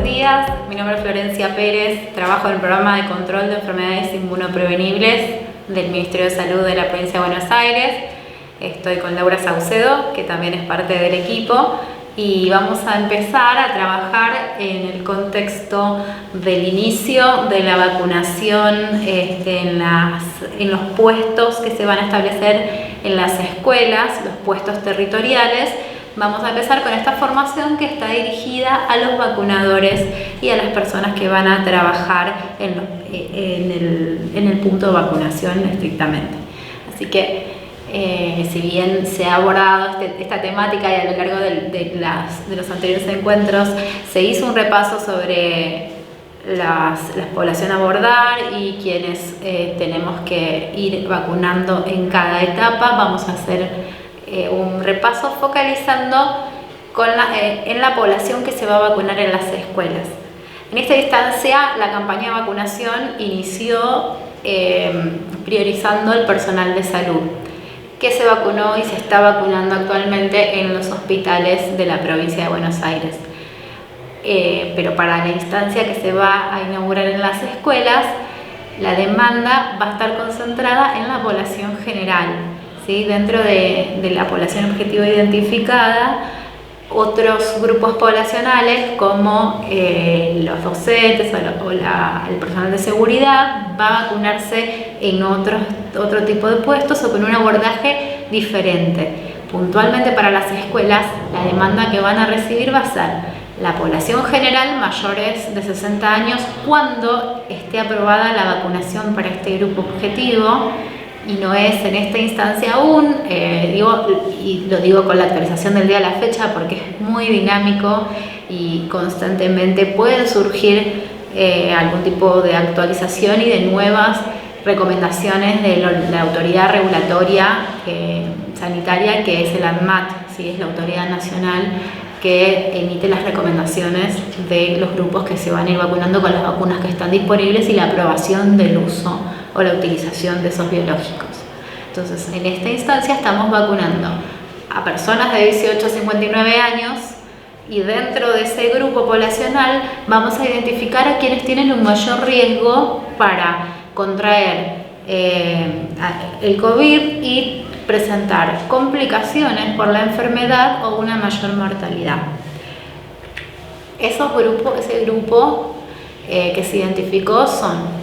buenos días. Mi nombre es Florencia Pérez, trabajo en el programa de control de enfermedades inmunoprevenibles del Ministerio de Salud de la Provincia de Buenos Aires. Estoy con Laura Saucedo, que también es parte del equipo, y vamos a empezar a trabajar en el contexto del inicio de la vacunación en los puestos que se van a establecer en las escuelas, los puestos territoriales. Vamos a empezar con esta formación que está dirigida a los vacunadores y a las personas que van a trabajar en el punto de vacunación estrictamente. Así que si bien se ha abordado esta temática y a lo largo de los anteriores encuentros se hizo un repaso sobre la población a abordar y quienes tenemos que ir vacunando en cada etapa, vamos a hacer un repaso focalizando en la población que se va a vacunar en las escuelas. En esta instancia, la campaña de vacunación inició priorizando el personal de salud, que se vacunó y se está vacunando actualmente en los hospitales de la provincia de Buenos Aires. Pero para la instancia que se va a inaugurar en las escuelas, la demanda va a estar concentrada en la población general. ¿Sí? Dentro de la población objetivo identificada, otros grupos poblacionales como los docentes o el personal de seguridad va a vacunarse en otro tipo de puestos o con un abordaje diferente. Puntualmente para las escuelas, la demanda que van a recibir va a ser la población general mayores de 60 años cuando esté aprobada la vacunación para este grupo objetivo. Y no es en esta instancia aún, y lo digo con la actualización del día a la fecha porque es muy dinámico y constantemente pueden surgir algún tipo de actualización y de nuevas recomendaciones de la autoridad regulatoria sanitaria, que es el ANMAT, ¿sí? Es la autoridad nacional que emite las recomendaciones de los grupos que se van a ir vacunando con las vacunas que están disponibles y la aprobación del uso o la utilización de esos biológicos. Entonces, en esta instancia estamos vacunando a personas de 18 a 59 años y dentro de ese grupo poblacional vamos a identificar a quienes tienen un mayor riesgo para contraer el COVID y presentar complicaciones por la enfermedad o una mayor mortalidad. Ese grupo que se identificó son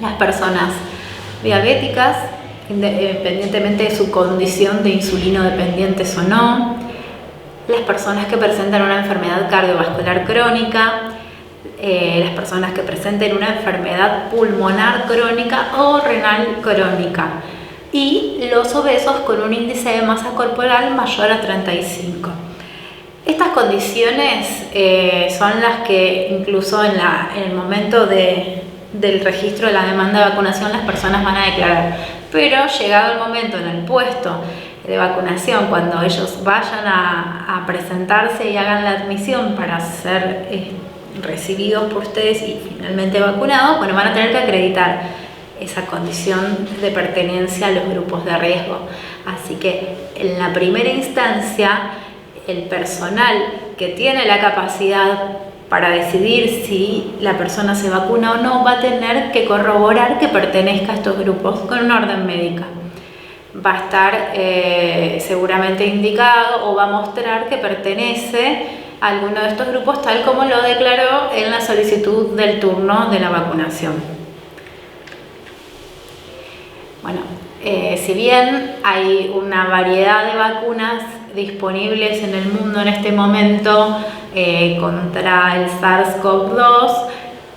las personas diabéticas, independientemente de su condición de insulino dependientes o no, las personas que presentan una enfermedad cardiovascular crónica, las personas que presenten una enfermedad pulmonar crónica o renal crónica y los obesos con un índice de masa corporal mayor a 35. Estas condiciones son las que incluso en el momento del registro de la demanda de vacunación las personas van a declarar, pero llegado el momento en el puesto de vacunación, cuando ellos vayan a presentarse y hagan la admisión para ser recibidos por ustedes y finalmente vacunados, bueno, van a tener que acreditar esa condición de pertenencia a los grupos de riesgo. Así que en la primera instancia, el personal que tiene la capacidad para decidir si la persona se vacuna o no va a tener que corroborar que pertenezca a estos grupos con una orden médica. Va a estar seguramente indicado o va a mostrar que pertenece a alguno de estos grupos tal como lo declaró en la solicitud del turno de la vacunación. Bueno, si bien hay una variedad de vacunas disponibles en el mundo en este momento contra el SARS-CoV-2,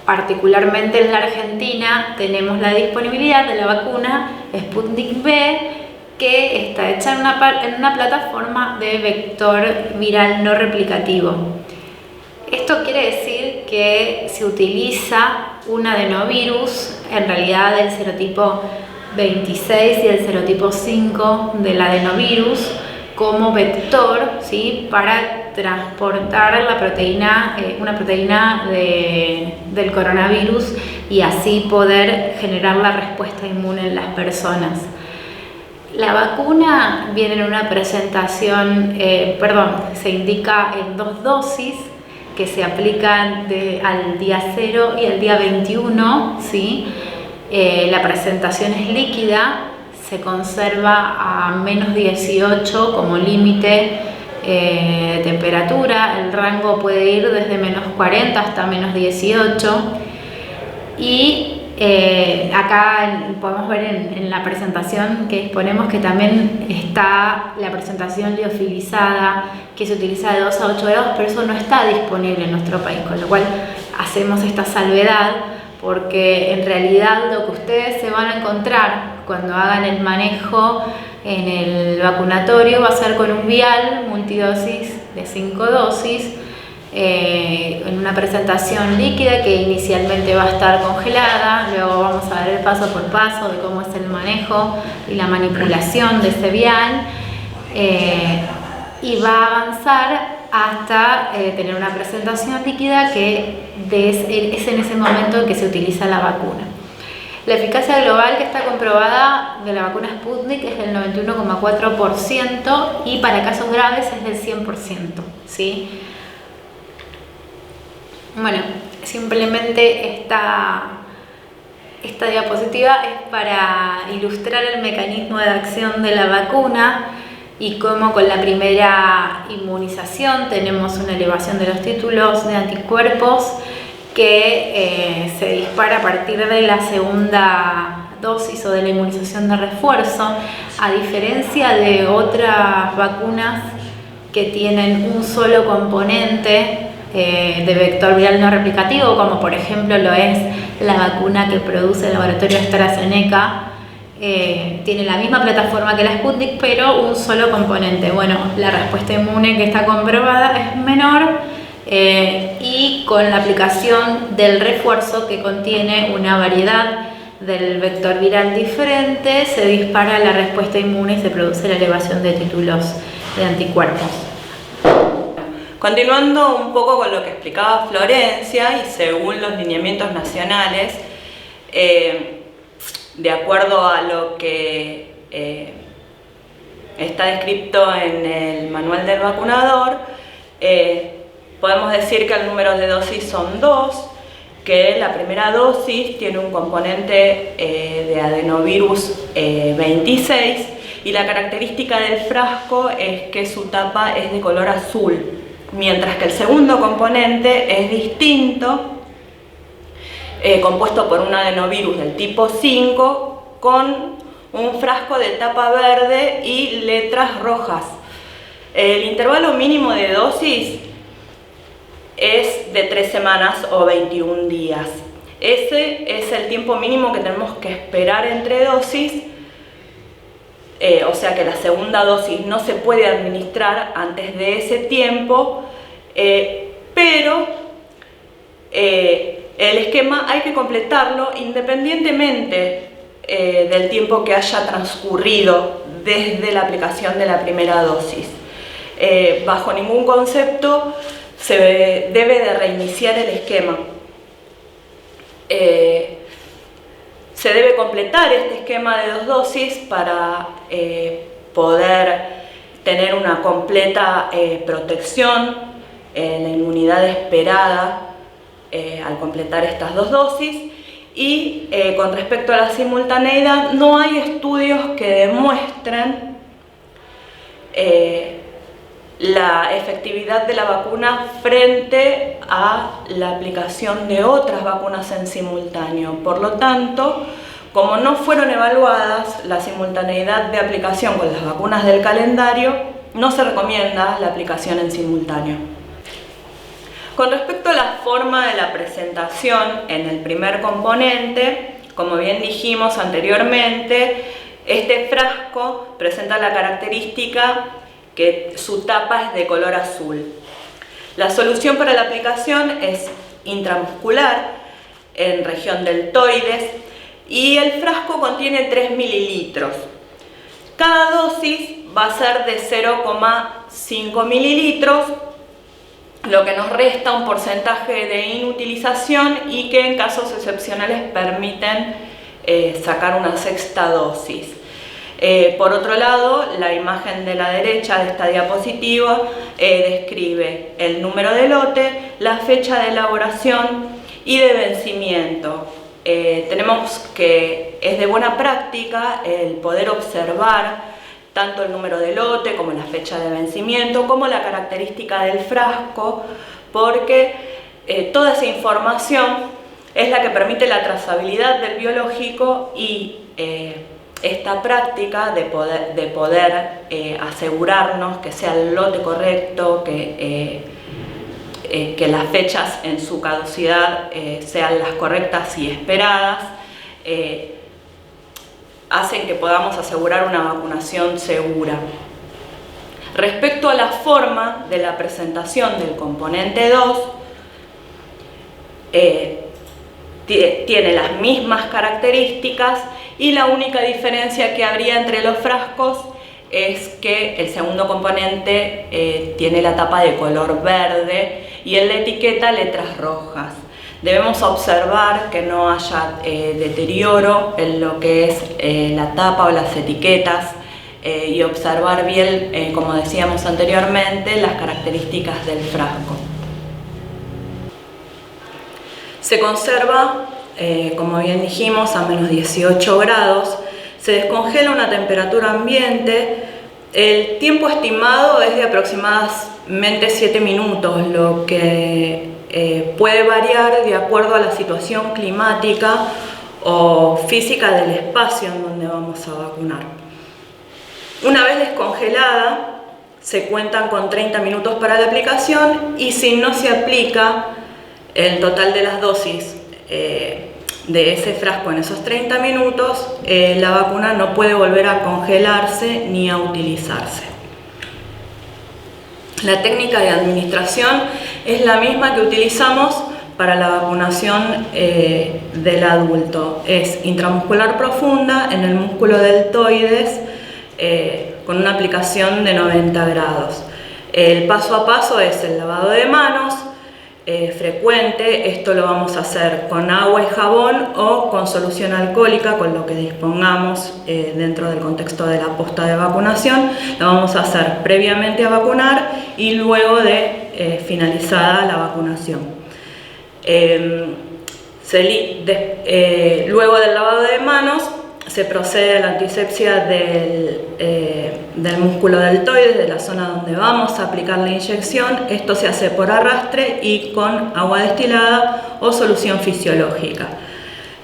particularmente en la Argentina tenemos la disponibilidad de la vacuna Sputnik V, que está hecha en una plataforma de vector viral no replicativo. Esto quiere decir que se utiliza un adenovirus, en realidad del serotipo 26 y el serotipo 5 del adenovirus, como vector, ¿sí? Para transportar la proteína, una proteína del coronavirus y así poder generar la respuesta inmune en las personas. La vacuna viene en una presentación, se indica en 2 dosis que se aplican al día 0 y al día 21, ¿sí? La presentación es líquida, se conserva a menos 18 como límite de temperatura, el rango puede ir desde menos 40 hasta menos 18 y acá podemos ver en la presentación que disponemos que también está la presentación liofilizada que se utiliza de 2 a 8 grados, pero eso no está disponible en nuestro país, con lo cual hacemos esta salvedad porque en realidad lo que ustedes se van a encontrar cuando hagan el manejo en el vacunatorio va a ser con un vial multidosis de 5 dosis en una presentación líquida que inicialmente va a estar congelada, luego vamos a ver el paso por paso de cómo es el manejo y la manipulación de ese vial y va a avanzar hasta tener una presentación líquida que es en ese momento en que se utiliza la vacuna. La eficacia global que está comprobada de la vacuna Sputnik es del 91,4% y para casos graves es del 100%, ¿sí? Bueno, simplemente esta diapositiva es para ilustrar el mecanismo de acción de la vacuna y cómo con la primera inmunización tenemos una elevación de los títulos de anticuerpos que se dispara a partir de la segunda dosis o de la inmunización de refuerzo, a diferencia de otras vacunas que tienen un solo componente de vector viral no replicativo, como por ejemplo lo es la vacuna que produce el laboratorio AstraZeneca. Tiene la misma plataforma que la Sputnik, pero un solo componente. Bueno, la respuesta inmune que está comprobada es menor y con la aplicación del refuerzo que contiene una variedad del vector viral diferente, se dispara la respuesta inmune y se produce la elevación de títulos de anticuerpos. Continuando un poco con lo que explicaba Florencia y según los lineamientos nacionales, de acuerdo a lo que está descrito en el manual del vacunador, podemos decir que el número de dosis son 2, que la primera dosis tiene un componente de adenovirus 26 y la característica del frasco es que su tapa es de color azul, mientras que el segundo componente es distinto, compuesto por un adenovirus del tipo 5 con un frasco de tapa verde y letras rojas. El intervalo mínimo de dosis es de 3 semanas o 21 días. Ese es el tiempo mínimo que tenemos que esperar entre dosis, o sea que la segunda dosis no se puede administrar antes de ese tiempo, pero el esquema hay que completarlo independientemente del tiempo que haya transcurrido desde la aplicación de la primera dosis. Bajo ningún concepto se debe de reiniciar el esquema. Se debe completar este esquema de 2 dosis para poder tener una completa protección, la inmunidad esperada al completar estas 2 dosis. Y con respecto a la simultaneidad, no hay estudios que demuestren la efectividad de la vacuna frente a la aplicación de otras vacunas en simultáneo. Por lo tanto, como no fueron evaluadas la simultaneidad de aplicación con las vacunas del calendario, no se recomienda la aplicación en simultáneo. Con respecto a la forma de la presentación en el primer componente, como bien dijimos anteriormente, este frasco presenta la característica que su tapa es de color azul. La solución para la aplicación es intramuscular en región deltoides y el frasco contiene 3 mililitros. Cada dosis va a ser de 0,5 mililitros, lo que nos resta un porcentaje de inutilización y que en casos excepcionales permiten sacar una sexta dosis. Por otro lado, la imagen de la derecha de esta diapositiva describe el número de lote, la fecha de elaboración y de vencimiento. Tenemos que es de buena práctica el poder observar tanto el número de lote como la fecha de vencimiento, como la característica del frasco, porque toda esa información es la que permite la trazabilidad del biológico y esta práctica de poder asegurarnos que sea el lote correcto, que las fechas en su caducidad sean las correctas y esperadas, hacen que podamos asegurar una vacunación segura. Respecto a la forma de la presentación del componente 2, tiene las mismas características y la única diferencia que habría entre los frascos es que el segundo componente tiene la tapa de color verde y en la etiqueta letras rojas. Debemos observar que no haya deterioro en lo que es la tapa o las etiquetas y observar bien, como decíamos anteriormente, las características del frasco. Se conserva, como bien dijimos, a menos 18 grados, se descongela a una temperatura ambiente. El tiempo estimado es de aproximadamente 7 minutos, lo que puede variar de acuerdo a la situación climática o física del espacio en donde vamos a vacunar. Una vez descongelada, se cuentan con 30 minutos para la aplicación y si no se aplica el total de las dosis de ese frasco en esos 30 minutos, la vacuna no puede volver a congelarse ni a utilizarse. La técnica de administración es la misma que utilizamos para la vacunación del adulto. Es intramuscular profunda en el músculo deltoides con una aplicación de 90 grados. El paso a paso es el lavado de manos frecuente. Esto lo vamos a hacer con agua y jabón o con solución alcohólica, con lo que dispongamos dentro del contexto de la posta de vacunación. Lo vamos a hacer previamente a vacunar y luego de finalizada la vacunación. Luego del lavado de manos se procede a la antisepsia del músculo deltoides, de la zona donde vamos a aplicar la inyección. Esto se hace por arrastre y con agua destilada o solución fisiológica.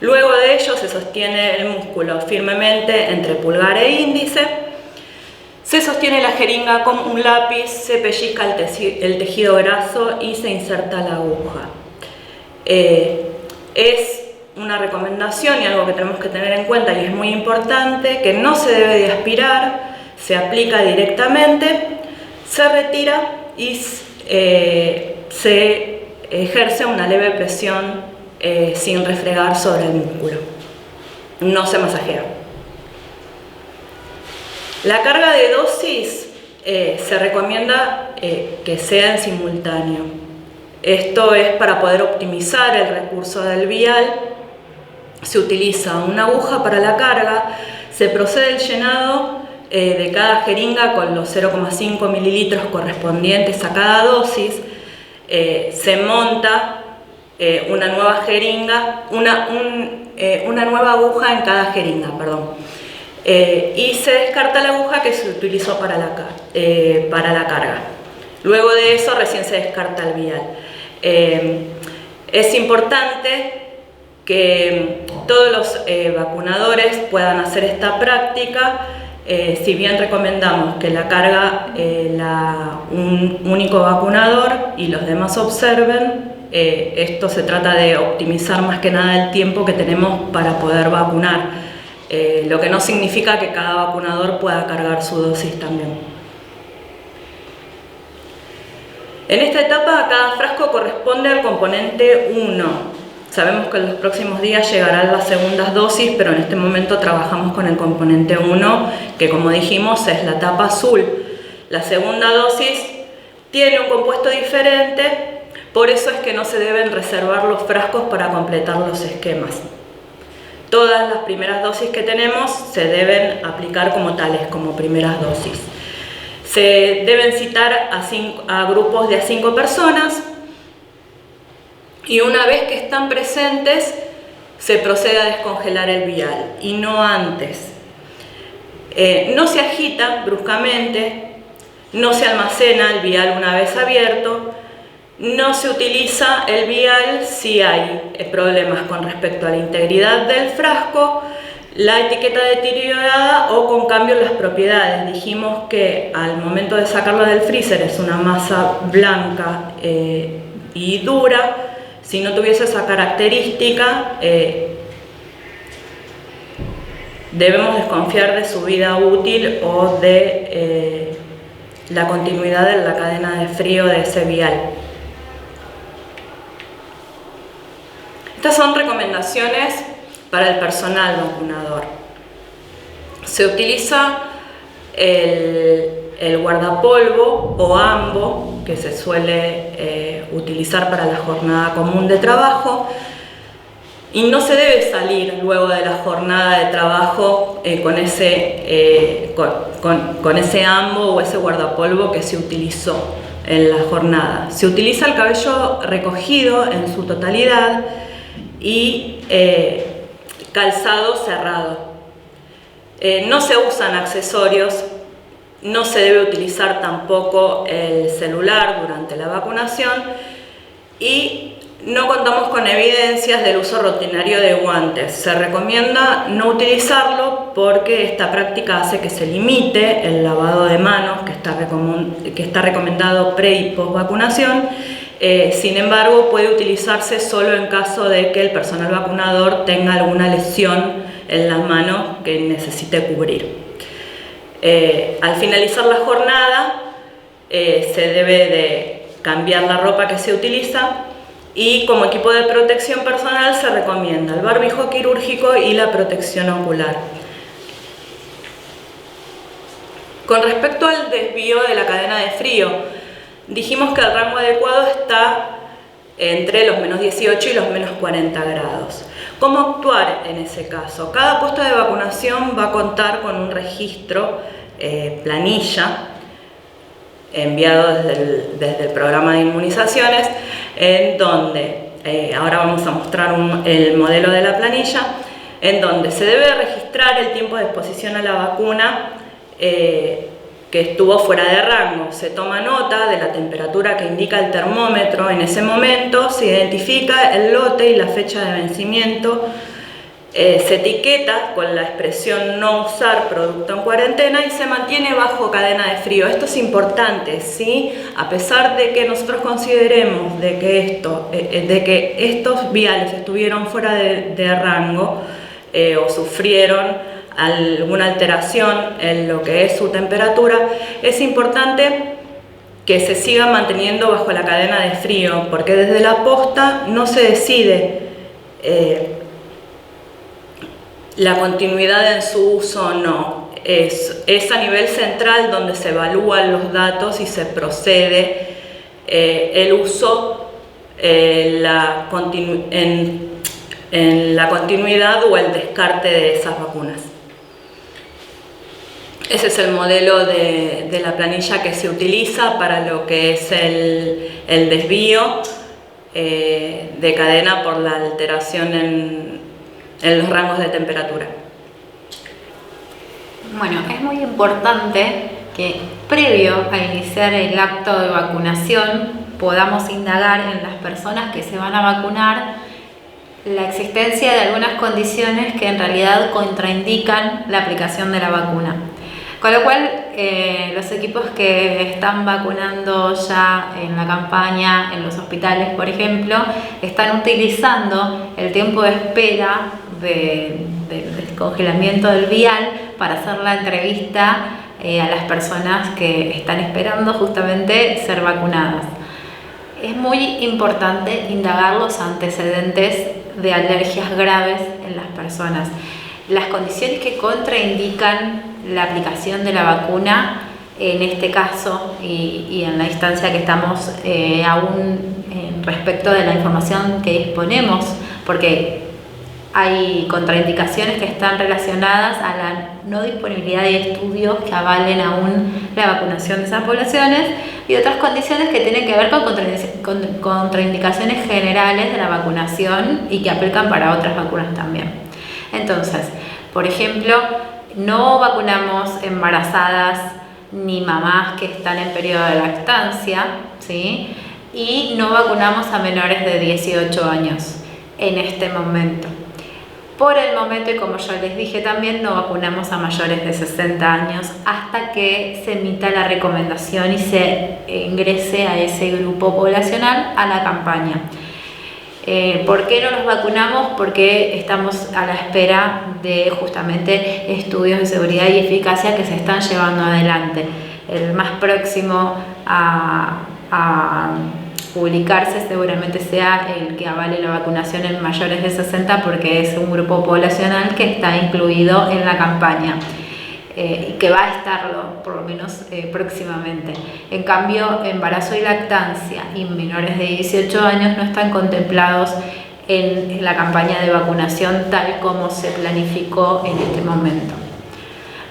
Luego de ello se sostiene el músculo firmemente entre pulgar e índice, se sostiene la jeringa con un lápiz, se pellizca el tejido graso y se inserta la aguja. Es una recomendación y algo que tenemos que tener en cuenta y es muy importante, que no se debe de aspirar, se aplica directamente, se retira y se ejerce una leve presión sin refregar sobre el músculo. No se masajea. La carga de dosis se recomienda que sea en simultáneo. Esto es para poder optimizar el recurso del vial. Se utiliza una aguja para la carga, se procede el llenado de cada jeringa con los 0,5 mililitros correspondientes a cada dosis, se monta una nueva jeringa, una nueva aguja en cada jeringa, y se descarta la aguja que se utilizó para la carga. Luego de eso recién se descarta el vial. Es importante que todos los vacunadores puedan hacer esta práctica. Si bien recomendamos que la carga un único vacunador y los demás observen, esto se trata de optimizar más que nada el tiempo que tenemos para poder vacunar, lo que no significa que cada vacunador pueda cargar su dosis también. En esta etapa cada frasco corresponde al componente 1. Sabemos que en los próximos días llegarán las segundas dosis, pero en este momento trabajamos con el componente 1, que como dijimos es la tapa azul. La segunda dosis tiene un compuesto diferente, por eso es que no se deben reservar los frascos para completar los esquemas. todas las primeras dosis que tenemos se deben aplicar como tales, como primeras dosis. Se deben citar a grupos de a 5 personas y una vez que están presentes se procede a descongelar el vial y no antes. No se agita bruscamente, no se almacena el vial una vez abierto, no se utiliza el vial si hay problemas con respecto a la integridad del frasco, la etiqueta deteriorada o con cambio en las propiedades. Dijimos que al momento de sacarla del freezer es una masa blanca y dura. Si no tuviese esa característica, debemos desconfiar de su vida útil o de la continuidad de la cadena de frío de ese vial. Estas son recomendaciones para el personal vacunador. Se utiliza el guardapolvo o ambo que se suele utilizar para la jornada común de trabajo y no se debe salir luego de la jornada de trabajo con ese ambo o ese guardapolvo que se utilizó en la jornada. Se utiliza el cabello recogido en su totalidad y calzado cerrado. No se usan accesorios, no se debe utilizar tampoco el celular durante la vacunación y no contamos con evidencias del uso rutinario de guantes. Se recomienda no utilizarlo porque esta práctica hace que se limite el lavado de manos que está recomendado pre y post vacunación. Sin embargo, puede utilizarse solo en caso de que el personal vacunador tenga alguna lesión en las manos que necesite cubrir. Al finalizar la jornada, se debe de cambiar la ropa que se utiliza y como equipo de protección personal se recomienda el barbijo quirúrgico y la protección ocular. Con respecto al desvío de la cadena de frío, dijimos que el rango adecuado está entre los -18 y los -40 grados. ¿Cómo actuar en ese caso? Cada puesto de vacunación va a contar con un registro, planilla, enviado desde el programa de inmunizaciones, en donde, ahora vamos a mostrar el modelo de la planilla, en donde se debe registrar el tiempo de exposición a la vacuna que estuvo fuera de rango. Se toma nota de la temperatura que indica el termómetro en ese momento, se identifica el lote y la fecha de vencimiento, se etiqueta con la expresión no usar producto en cuarentena y se mantiene bajo cadena de frío. Esto es importante, ¿sí? A pesar de que nosotros consideremos de que estos viales estuvieron fuera de rango o sufrieron alguna alteración en lo que es su temperatura, es importante que se siga manteniendo bajo la cadena de frío, porque desde la posta no se decide la continuidad en su uso o no. Es a nivel central donde se evalúan los datos y se procede el uso en la continuidad o el descarte de esas vacunas. Ese es el modelo de la planilla que se utiliza para lo que es el desvío de cadena por la alteración en los rangos de temperatura. Bueno, es muy importante que previo a iniciar el acto de vacunación podamos indagar en las personas que se van a vacunar la existencia de algunas condiciones que en realidad contraindican la aplicación de la vacuna. Con lo cual, los equipos que están vacunando ya en la campaña, en los hospitales, por ejemplo, están utilizando el tiempo de espera del descongelamiento del vial para hacer la entrevista a las personas que están esperando justamente ser vacunadas. Es muy importante indagar los antecedentes de alergias graves en las personas. Las condiciones que contraindican la aplicación de la vacuna en este caso y en la instancia que estamos aún respecto de la información que disponemos, porque hay contraindicaciones que están relacionadas a la no disponibilidad de estudios que avalen aún la vacunación de esas poblaciones y otras condiciones que tienen que ver con contraindicaciones generales de la vacunación y que aplican para otras vacunas también. Entonces, por ejemplo, no vacunamos embarazadas ni mamás que están en periodo de lactancia, ¿sí? Y no vacunamos a menores de 18 años en este momento. Por el momento, y como ya les dije también, no vacunamos a mayores de 60 años hasta que se emita la recomendación y se ingrese a ese grupo poblacional a la campaña. ¿Por qué no los vacunamos? Porque estamos a la espera de justamente estudios de seguridad y eficacia que se están llevando adelante. El más próximo a publicarse seguramente sea el que avale la vacunación en mayores de 60 porque es un grupo poblacional que está incluido en la campaña y que va a estarlo por lo menos próximamente. En cambio, embarazo y lactancia y menores de 18 años no están contemplados en la campaña de vacunación tal como se planificó en este momento.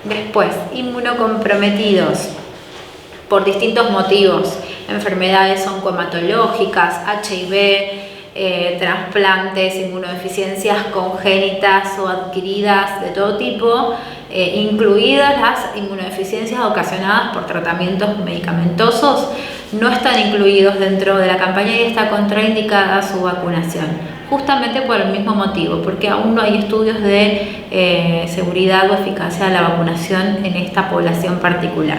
Después, inmunocomprometidos por distintos motivos, enfermedades oncohematológicas, HIV, trasplantes, inmunodeficiencias congénitas o adquiridas de todo tipo, incluidas las inmunodeficiencias ocasionadas por tratamientos medicamentosos, no están incluidos dentro de la campaña y está contraindicada su vacunación, justamente por el mismo motivo, porque aún no hay estudios de seguridad o eficacia de la vacunación en esta población particular.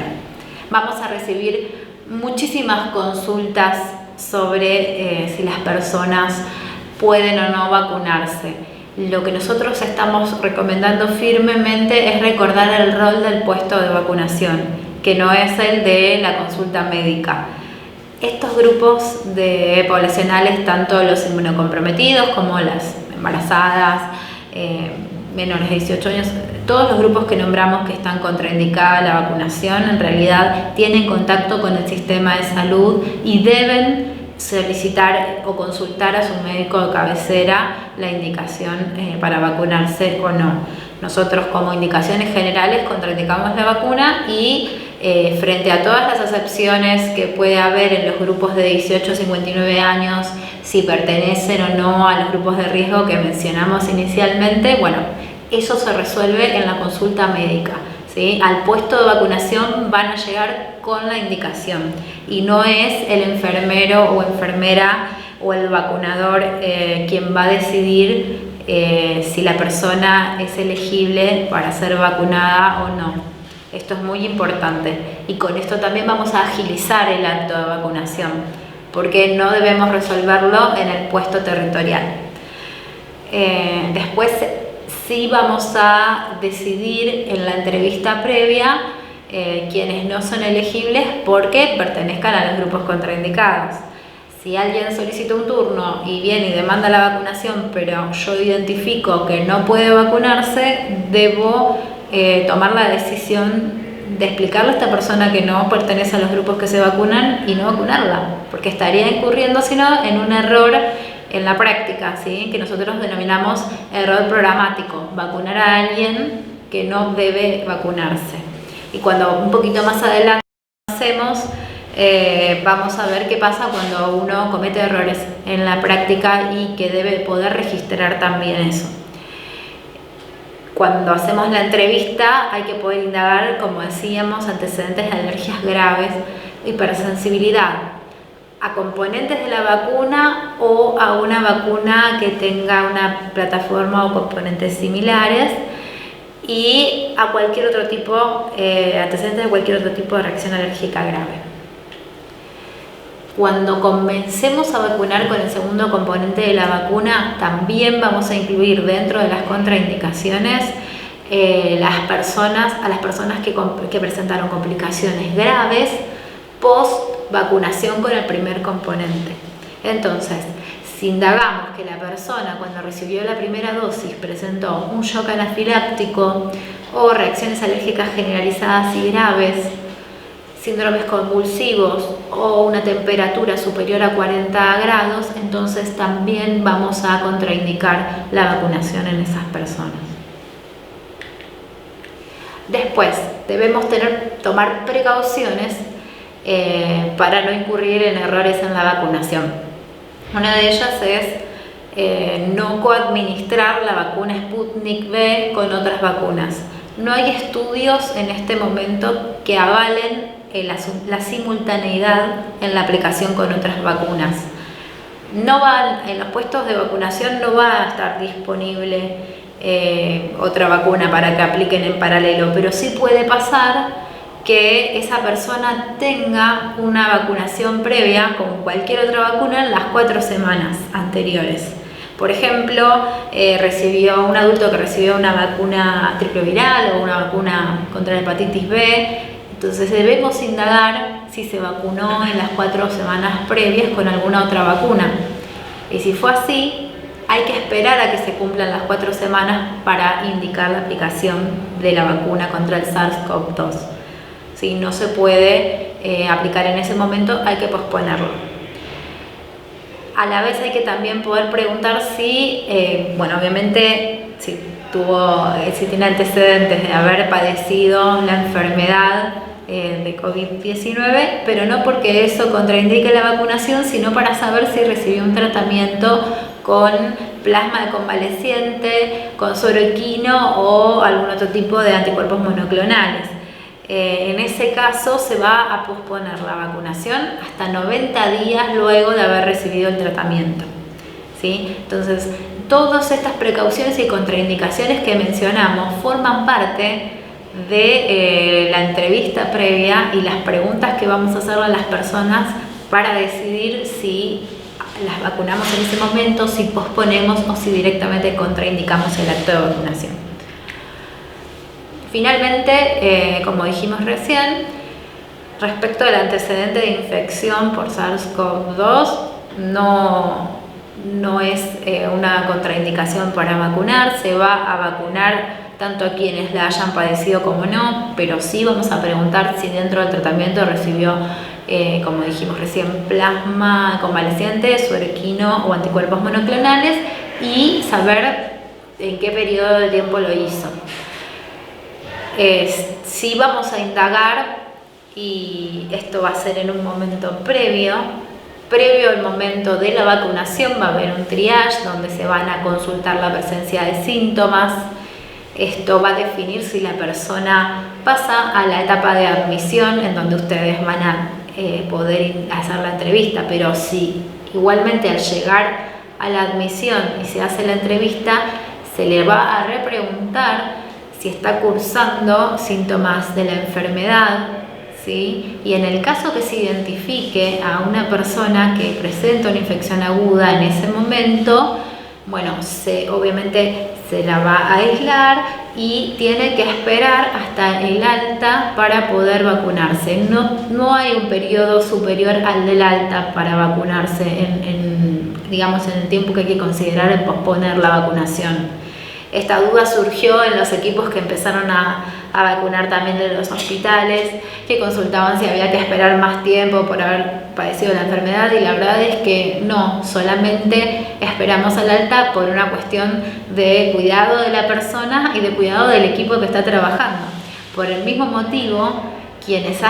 Vamos a recibir muchísimas consultas sobre si las personas pueden o no vacunarse. Lo que nosotros estamos recomendando firmemente es recordar el rol del puesto de vacunación, que no es el de la consulta médica. Estos grupos poblacionales, tanto los inmunocomprometidos como las embarazadas, menores de 18 años, todos los grupos que nombramos que están contraindicadas la vacunación, en realidad tienen contacto con el sistema de salud y deben solicitar o consultar a su médico de cabecera la indicación para vacunarse o no. Nosotros, como indicaciones generales, contraindicamos la vacuna y frente a todas las excepciones que puede haber en los grupos de 18 a 59 años, si pertenecen o no a los grupos de riesgo que mencionamos inicialmente, bueno, eso se resuelve en la consulta médica, ¿sí? Al puesto de vacunación van a llegar con la indicación y no es el enfermero o enfermera o el vacunador quien va a decidir si la persona es elegible para ser vacunada o no. Esto es muy importante y con esto también vamos a agilizar el acto de vacunación porque no debemos resolverlo en el puesto territorial. Después sí vamos a decidir en la entrevista previa quienes no son elegibles porque pertenezcan a los grupos contraindicados. Si alguien solicita un turno y viene y demanda la vacunación, pero yo identifico que no puede vacunarse, debo tomar la decisión de explicarle a esta persona que no pertenece a los grupos que se vacunan y no vacunarla, porque estaría incurriendo, si no, en un error en la práctica, ¿sí? Que nosotros denominamos error programático, vacunar a alguien que no debe vacunarse. Y cuando un poquito más adelante hacemos, vamos a ver qué pasa cuando uno comete errores en la práctica y que debe poder registrar también eso. Cuando hacemos la entrevista hay que poder indagar, como decíamos, antecedentes de alergias graves, hipersensibilidad a componentes de la vacuna o a una vacuna que tenga una plataforma o componentes similares y a cualquier otro tipo, antecedentes de cualquier otro tipo de reacción alérgica grave. Cuando comencemos a vacunar con el segundo componente de la vacuna, también vamos a incluir dentro de las contraindicaciones a las personas que presentaron complicaciones graves post vacunación con el primer componente. Entonces, si indagamos que la persona cuando recibió la primera dosis presentó un shock anafiláctico o reacciones alérgicas generalizadas y graves, síndromes convulsivos o una temperatura superior a 40 grados, entonces también vamos a contraindicar la vacunación en esas personas. Después, debemos tomar precauciones para no incurrir en errores en la vacunación. Una de ellas es no coadministrar la vacuna Sputnik V con otras vacunas. No hay estudios en este momento que avalen la simultaneidad en la aplicación con otras vacunas. En los puestos de vacunación no va a estar disponible otra vacuna para que apliquen en paralelo, pero sí puede pasar que esa persona tenga una vacunación previa con cualquier otra vacuna en las 4 semanas anteriores. Por ejemplo, un adulto que recibió una vacuna triple viral o una vacuna contra la hepatitis B, entonces debemos indagar si se vacunó en las 4 semanas previas con alguna otra vacuna. Y si fue así, hay que esperar a que se cumplan las 4 semanas para indicar la aplicación de la vacuna contra el SARS-CoV-2. Si no se puede aplicar en ese momento, hay que posponerlo. A la vez hay que también poder preguntar si, obviamente, si tiene antecedentes de haber padecido la enfermedad de COVID-19, pero no porque eso contraindique la vacunación, sino para saber si recibió un tratamiento con plasma de convaleciente, con suero equino o algún otro tipo de anticuerpos monoclonales. En ese caso se va a posponer la vacunación hasta 90 días luego de haber recibido el tratamiento, ¿sí? Entonces, todas estas precauciones y contraindicaciones que mencionamos forman parte de la entrevista previa y las preguntas que vamos a hacerle a las personas para decidir si las vacunamos en ese momento, si posponemos o si contraindicamos el acto de vacunación. Finalmente, como dijimos recién, respecto al antecedente de infección por SARS-CoV-2, no es una contraindicación para vacunar. Se va a vacunar tanto a quienes la hayan padecido como no, pero sí vamos a preguntar si dentro del tratamiento recibió, como dijimos recién, plasma convaleciente, suero equino o anticuerpos monoclonales, y saber en qué periodo de tiempo lo hizo. Sí vamos a indagar, y esto va a ser en un momento previo al momento de la vacunación. Va a haber un triage donde se van a consultar la presencia de síntomas. Esto va a definir si la persona pasa a la etapa de admisión, en donde ustedes van a poder hacer la entrevista, pero si igualmente al llegar a la admisión y se hace la entrevista, se le va a repreguntar si está cursando síntomas de la enfermedad, ¿sí? Y en el caso que se identifique a una persona que presenta una infección aguda en ese momento, obviamente se la va a aislar y tiene que esperar hasta el alta para poder vacunarse. No hay un periodo superior al del alta para vacunarse en el tiempo que hay que considerar en posponer la vacunación. Esta duda surgió en los equipos que empezaron a vacunar también de los hospitales, que consultaban si había que esperar más tiempo por haber padecido la enfermedad, y la verdad es que no, solamente esperamos al alta por una cuestión de cuidado de la persona y de cuidado del equipo que está trabajando. Por el mismo motivo, quienes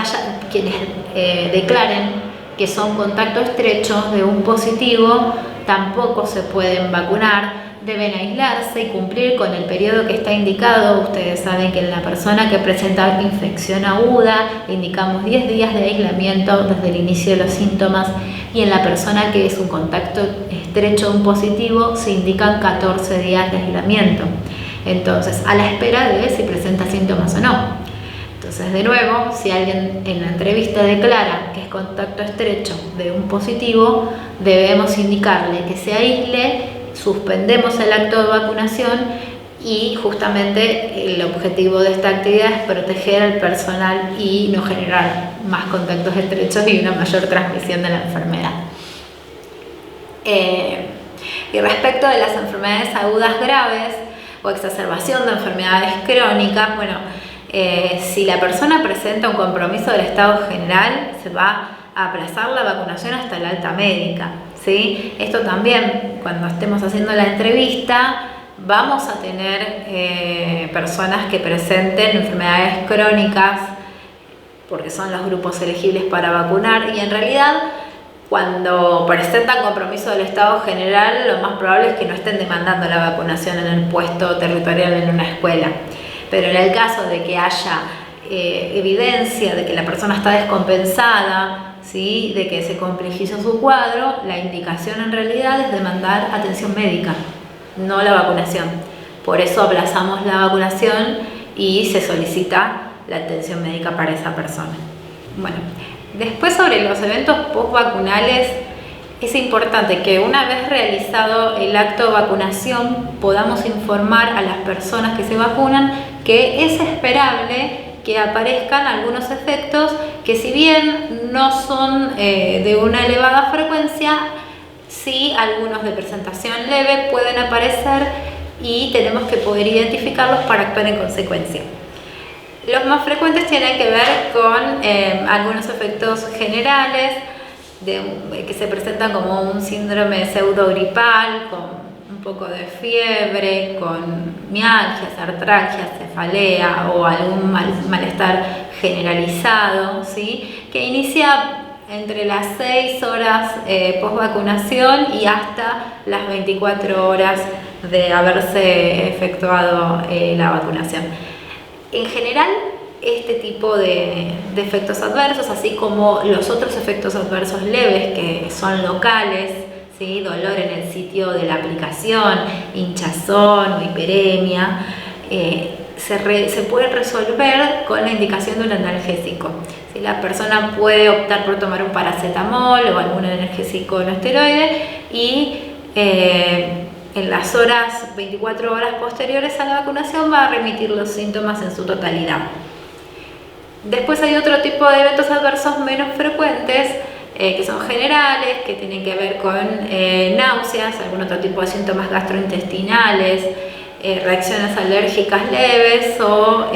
declaren que son contacto estrecho de un positivo tampoco se pueden vacunar. Deben aislarse y cumplir con el periodo que está indicado. Ustedes saben que en la persona que presenta infección aguda indicamos 10 días de aislamiento desde el inicio de los síntomas, y en la persona que es un contacto estrecho de un positivo se indican 14 días de aislamiento. Entonces, a la espera de si presenta síntomas o no. Entonces, de nuevo, si alguien en la entrevista declara que es contacto estrecho de un positivo, debemos indicarle que se aísle, suspendemos el acto de vacunación, y justamente el objetivo de esta actividad es proteger al personal y no generar más contactos estrechos y una mayor transmisión de la enfermedad. Y respecto de las enfermedades agudas graves o exacerbación de enfermedades crónicas, si la persona presenta un compromiso del estado general, se va aplazar la vacunación hasta la alta médica, ¿sí? Esto también, cuando estemos haciendo la entrevista, vamos a tener personas que presenten enfermedades crónicas, porque son los grupos elegibles para vacunar, y en realidad cuando presentan compromiso del Estado general, lo más probable es que no estén demandando la vacunación en el puesto territorial en una escuela. Pero en el caso de que haya evidencia de que la persona está descompensada, ¿sí?, de que se complejizó su cuadro, la indicación en realidad es demandar atención médica, no la vacunación. Por eso aplazamos la vacunación y se solicita la atención médica para esa persona. Bueno, después sobre los eventos postvacunales, es importante que una vez realizado el acto de vacunación podamos informar a las personas que se vacunan que es esperable que aparezcan algunos efectos que, si bien no son de una elevada frecuencia, sí algunos de presentación leve pueden aparecer y tenemos que poder identificarlos para actuar en consecuencia. Los más frecuentes tienen que ver con algunos efectos generales que se presentan como un síndrome pseudogripal, con un poco de fiebre, con mialgias, artralgias, cefalea o algún malestar generalizado, ¿sí?, que inicia entre las 6 horas post-vacunación y hasta las 24 horas de haberse efectuado la vacunación. En general, este tipo de efectos adversos, así como los otros efectos adversos leves que son locales, ¿sí?, dolor en el sitio de la aplicación, hinchazón o hiperemia, se puede resolver con la indicación de un analgésico. Si la persona puede optar por tomar un paracetamol o algún analgésico no esteroide y en las 24 horas posteriores a la vacunación va a remitir los síntomas en su totalidad. Después hay otro tipo de eventos adversos menos frecuentes, que son generales, que tienen que ver con náuseas, algún otro tipo de síntomas gastrointestinales, reacciones alérgicas leves o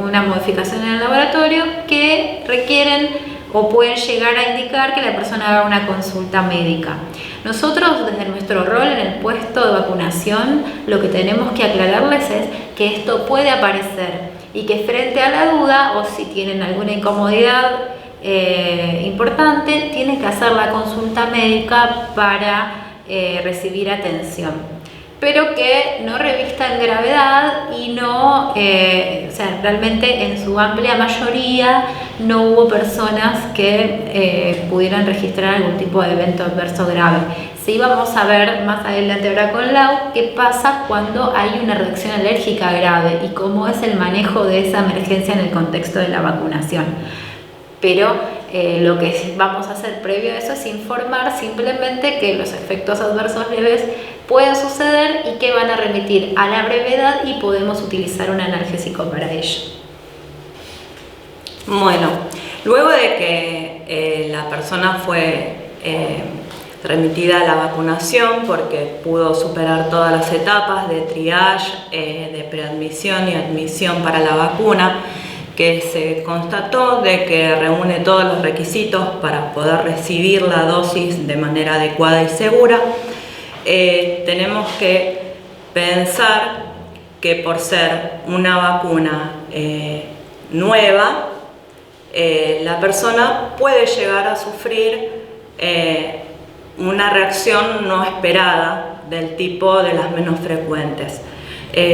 una modificación en el laboratorio que requieren o pueden llegar a indicar que la persona haga una consulta médica. Nosotros, desde nuestro rol en el puesto de vacunación, lo que tenemos que aclararles es que esto puede aparecer y que, frente a la duda o si tienen alguna incomodidad importante, tienen que hacer la consulta médica para recibir atención, pero que no revistan gravedad y no, realmente en su amplia mayoría no hubo personas que pudieran registrar algún tipo de evento adverso grave. Sí, vamos a ver más adelante ahora con Lau qué pasa cuando hay una reacción alérgica grave y cómo es el manejo de esa emergencia en el contexto de la vacunación. Pero lo que vamos a hacer previo a eso es informar simplemente que los efectos adversos leves pueden suceder y que van a remitir a la brevedad y podemos utilizar un analgésico para ello. Bueno, luego de que la persona fue remitida a la vacunación porque pudo superar todas las etapas de triage, de preadmisión y admisión para la vacuna, que se constató de que reúne todos los requisitos para poder recibir la dosis de manera adecuada y segura, tenemos que pensar que, por ser una vacuna nueva, la persona puede llegar a sufrir una reacción no esperada del tipo de las menos frecuentes.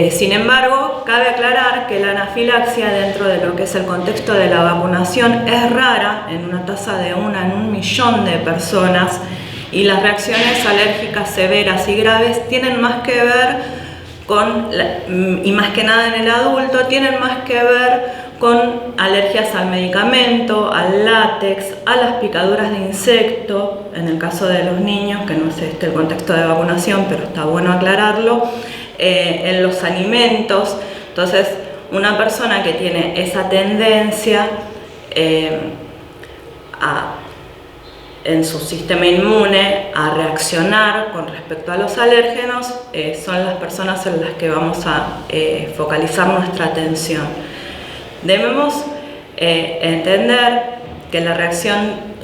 Sin embargo, cabe aclarar que la anafilaxia, dentro de lo que es el contexto de la vacunación, es rara, en una tasa de 1 en 1.000.000 de personas, y las reacciones alérgicas severas y graves tienen más que ver con, y más que nada en el adulto, tienen más que ver con alergias al medicamento, al látex, a las picaduras de insecto, en el caso de los niños, que no es el contexto de vacunación, pero está bueno aclararlo, en los alimentos. Entonces, una persona que tiene esa tendencia en su sistema inmune a reaccionar con respecto a los alérgenos, son las personas en las que vamos a focalizar nuestra atención. Debemos entender que la reacción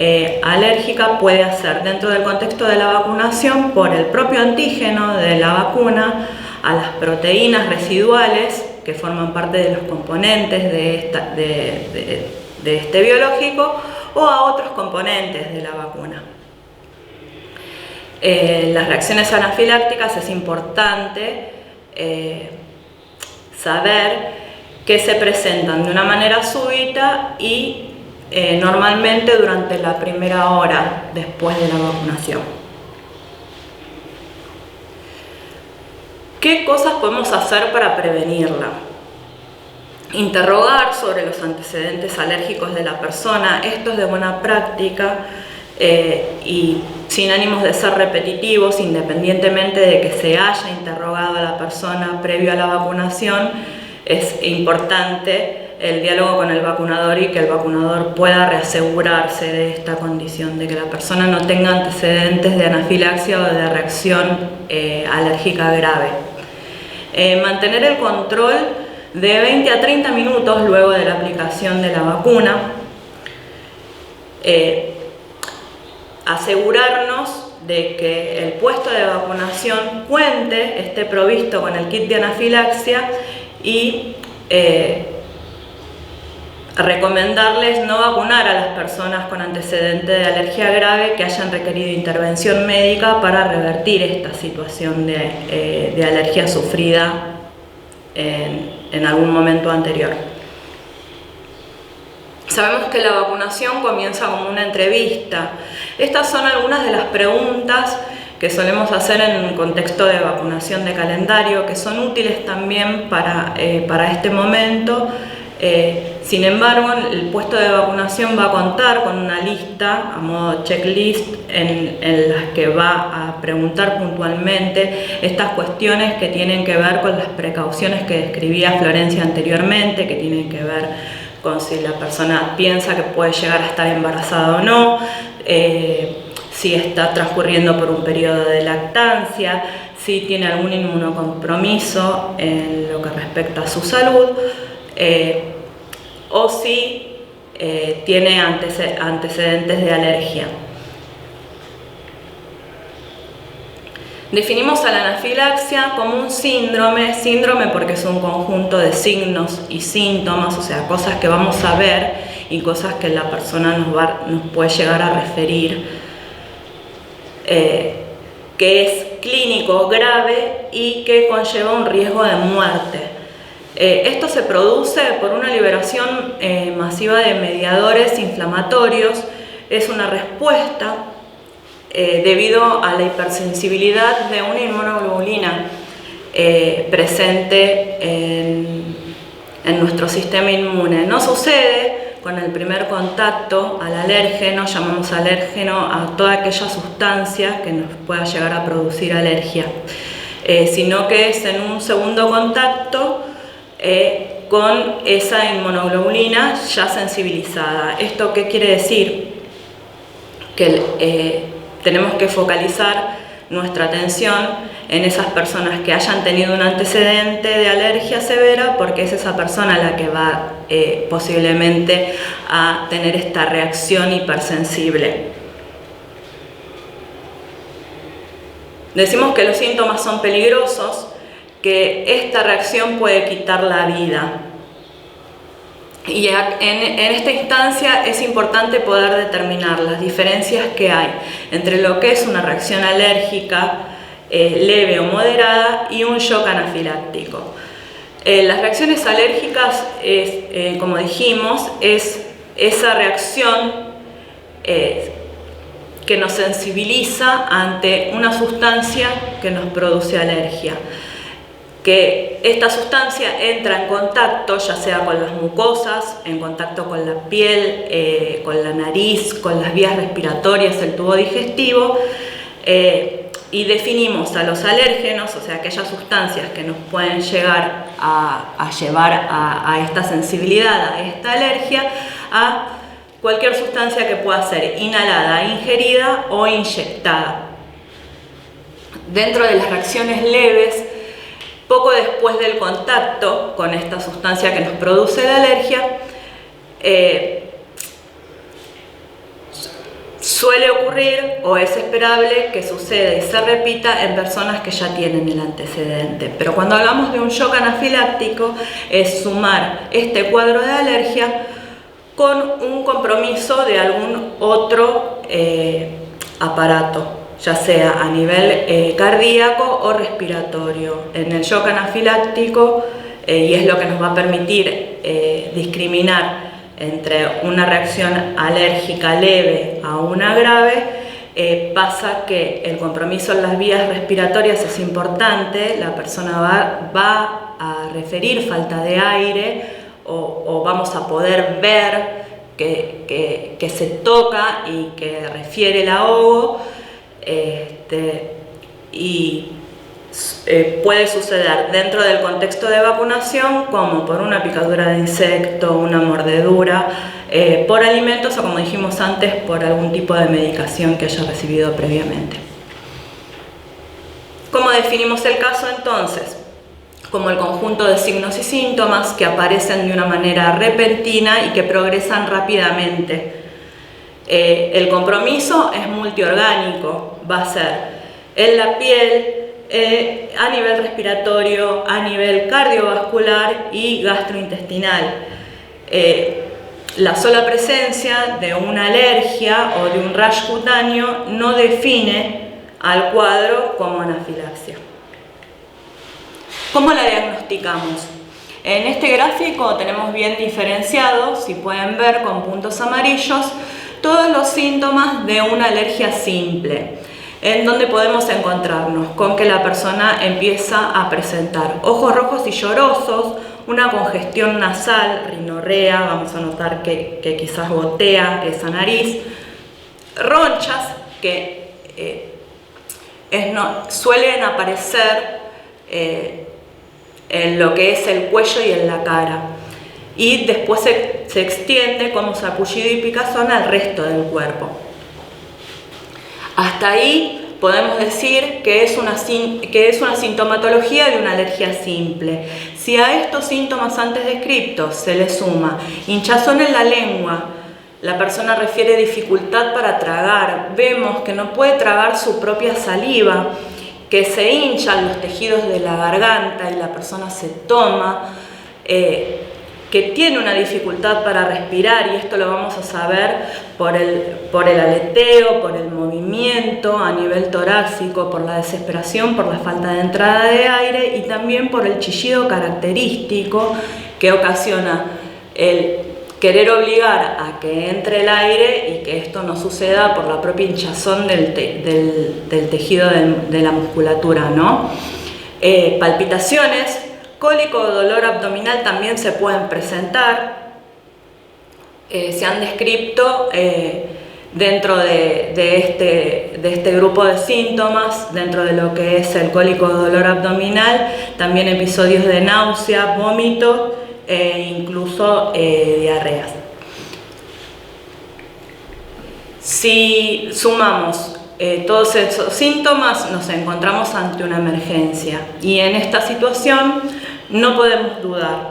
alérgica puede hacer dentro del contexto de la vacunación por el propio antígeno de la vacuna a las proteínas residuales que forman parte de los componentes de este biológico o a otros componentes de la vacuna. Las reacciones anafilácticas es importante saber que se presentan de una manera súbita y normalmente durante la primera hora después de la vacunación. ¿Qué cosas podemos hacer para prevenirla? Interrogar sobre los antecedentes alérgicos de la persona. Esto es de buena práctica y sin ánimos de ser repetitivos, independientemente de que se haya interrogado a la persona previo a la vacunación. Es importante el diálogo con el vacunador y que el vacunador pueda reasegurarse de esta condición, de que la persona no tenga antecedentes de anafilaxia o de reacción alérgica grave. Mantener el control de 20 a 30 minutos luego de la aplicación de la vacuna. Asegurarnos de que el puesto de vacunación esté provisto con el kit de anafilaxia y recomendarles no vacunar a las personas con antecedente de alergia grave que hayan requerido intervención médica para revertir esta situación de alergia sufrida en algún momento anterior. Sabemos que la vacunación comienza como una entrevista. Estas son algunas de las preguntas que solemos hacer en un contexto de vacunación de calendario, que son útiles también para este momento. Sin embargo, el puesto de vacunación va a contar con una lista a modo checklist en las que va a preguntar puntualmente estas cuestiones que tienen que ver con las precauciones que describía Florencia anteriormente, que tienen que ver con si la persona piensa que puede llegar a estar embarazada o no, si está transcurriendo por un periodo de lactancia, si tiene algún inmunocompromiso en lo que respecta a su salud, o si tiene antecedentes de alergia. Definimos a la anafilaxia como un síndrome porque es un conjunto de signos y síntomas, o sea, cosas que vamos a ver y cosas que la persona nos puede llegar a referir, que es clínico grave y que conlleva un riesgo de muerte. Esto se produce por una liberación masiva de mediadores inflamatorios, es una respuesta debido a la hipersensibilidad de una inmunoglobulina presente en nuestro sistema inmune. No sucede con el primer contacto al alérgeno, llamamos alérgeno a toda aquella sustancia que nos pueda llegar a producir alergia, sino que es en un segundo contacto con esa inmunoglobulina ya sensibilizada. ¿Esto qué quiere decir? Que tenemos que focalizar nuestra atención en esas personas que hayan tenido un antecedente de alergia severa, porque es esa persona la que va posiblemente a tener esta reacción hipersensible. Decimos que los síntomas son peligrosos, que esta reacción puede quitar la vida. Y en esta instancia es importante poder determinar las diferencias que hay entre lo que es una reacción alérgica leve o moderada y un shock anafiláctico. Las reacciones alérgicas, como dijimos, es esa reacción que nos sensibiliza ante una sustancia que nos produce alergia. Que esta sustancia entra en contacto, ya sea con las mucosas, en contacto con la piel, con la nariz, con las vías respiratorias, el tubo digestivo, y definimos a los alérgenos, o sea, aquellas sustancias que nos pueden llegar a llevar a esta sensibilidad, a esta alergia, a cualquier sustancia que pueda ser inhalada, ingerida o inyectada. Dentro de las reacciones leves, poco después del contacto con esta sustancia que nos produce la alergia, suele ocurrir o es esperable que suceda y se repita en personas que ya tienen el antecedente. Pero cuando hablamos de un shock anafiláctico es sumar este cuadro de alergia con un compromiso de algún otro aparato, ya sea a nivel cardíaco o respiratorio. En el shock anafiláctico, y es lo que nos va a permitir discriminar entre una reacción alérgica leve a una grave, pasa que el compromiso en las vías respiratorias es importante, la persona va a referir falta de aire o vamos a poder ver que se toca y que refiere el ahogo, y puede suceder dentro del contexto de vacunación como por una picadura de insecto, una mordedura, por alimentos o, como dijimos antes, por algún tipo de medicación que haya recibido previamente. ¿Cómo definimos el caso entonces? Como el conjunto de signos y síntomas que aparecen de una manera repentina y que progresan rápidamente. El compromiso es multiorgánico, va a ser en la piel, a nivel respiratorio, a nivel cardiovascular y gastrointestinal. La sola presencia de una alergia o de un rash cutáneo no define al cuadro como anafilaxia. ¿Cómo la diagnosticamos? En este gráfico tenemos bien diferenciados, si pueden ver con puntos amarillos, todos los síntomas de una alergia simple, en donde podemos encontrarnos con que la persona empieza a presentar ojos rojos y llorosos, una congestión nasal, rinorrea, vamos a notar que quizás gotea esa nariz, ronchas que suelen aparecer en lo que es el cuello y en la cara, y después se extiende como sarpullido y picazón al resto del cuerpo. Hasta ahí podemos decir que es una sintomatología de una alergia simple. Si a estos síntomas antes descritos se le suma hinchazón en la lengua, la persona refiere dificultad para tragar, vemos que no puede tragar su propia saliva, que se hinchan los tejidos de la garganta y la persona se toma, que tiene una dificultad para respirar, y esto lo vamos a saber por el aleteo, por el movimiento a nivel torácico, por la desesperación, por la falta de entrada de aire y también por el chillido característico que ocasiona el querer obligar a que entre el aire y que esto no suceda por la propia hinchazón del tejido de la musculatura, ¿no? Palpitaciones, cólico o dolor abdominal también se pueden presentar. Se han descrito dentro de este grupo de síntomas, dentro de lo que es el cólico o dolor abdominal, también episodios de náusea, vómito e incluso diarreas. Si sumamos todos esos síntomas, nos encontramos ante una emergencia, y en esta situación no podemos dudar.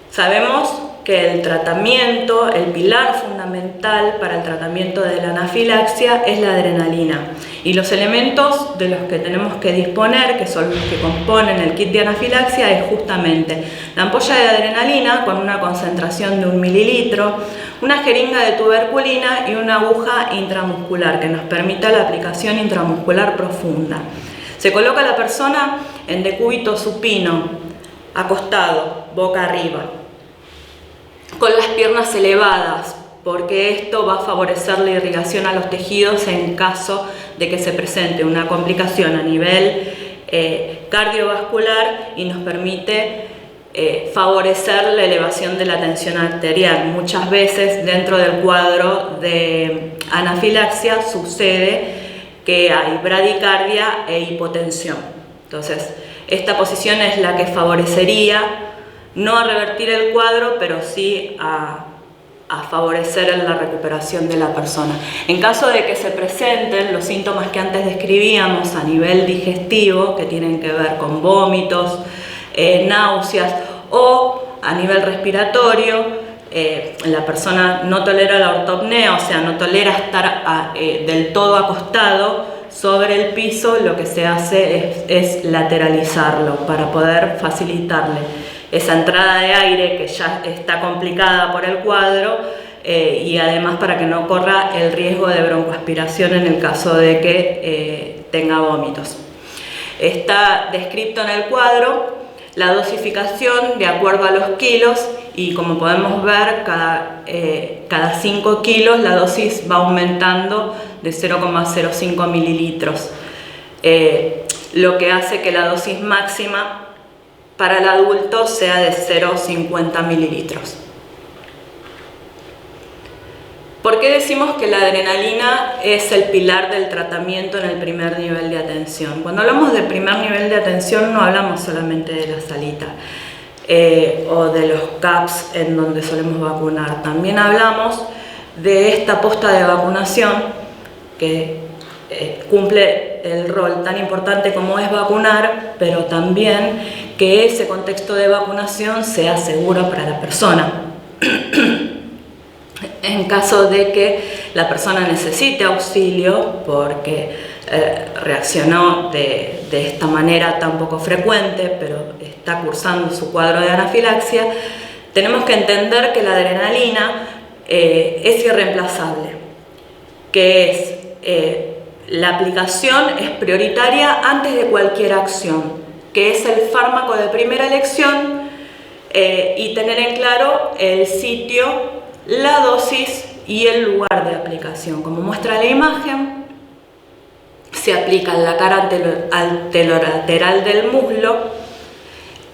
Sabemos que el tratamiento, el pilar fundamental para el tratamiento de la anafilaxia es la adrenalina, y los elementos de los que tenemos que disponer, que son los que componen el kit de anafilaxia, es justamente la ampolla de adrenalina con una concentración de 1 mililitro, una jeringa de tuberculina y una aguja intramuscular que nos permita la aplicación intramuscular profunda. Se coloca a la persona en decúbito supino, acostado, boca arriba, con las piernas elevadas, porque esto va a favorecer la irrigación a los tejidos en caso de que se presente una complicación a nivel cardiovascular, y nos permite favorecer la elevación de la tensión arterial. Muchas veces dentro del cuadro de anafilaxia sucede que hay bradicardia e hipotensión. Entonces, esta posición es la que favorecería no a revertir el cuadro, pero sí a favorecer la recuperación de la persona. En caso de que se presenten los síntomas que antes describíamos a nivel digestivo, que tienen que ver con vómitos, náuseas, o a nivel respiratorio, la persona no tolera la ortopnea, o sea, no tolera estar del todo acostado sobre el piso, lo que se hace es lateralizarlo para poder facilitarle esa entrada de aire que ya está complicada por el cuadro, y además para que no corra el riesgo de broncoaspiración en el caso de que tenga vómitos. Está descrito en el cuadro la dosificación de acuerdo a los kilos, y como podemos ver, cada 5 kilos la dosis va aumentando de 0,05 mililitros, lo que hace que la dosis máxima para el adulto sea de 0,50 mililitros. ¿Por qué decimos que la adrenalina es el pilar del tratamiento en el primer nivel de atención? Cuando hablamos del primer nivel de atención no hablamos solamente de la salita o de los CAPS en donde solemos vacunar. También hablamos de esta posta de vacunación que cumple el rol tan importante como es vacunar, pero también que ese contexto de vacunación sea seguro para la persona. En caso de que la persona necesite auxilio porque reaccionó de esta manera tan poco frecuente, pero está cursando su cuadro de anafilaxia, tenemos que entender que la adrenalina es irreemplazable, que la aplicación es prioritaria antes de cualquier acción, que es el fármaco de primera elección, y tener en claro el sitio, la dosis y el lugar de aplicación. Como muestra la imagen, se aplica en la cara anterolateral del muslo,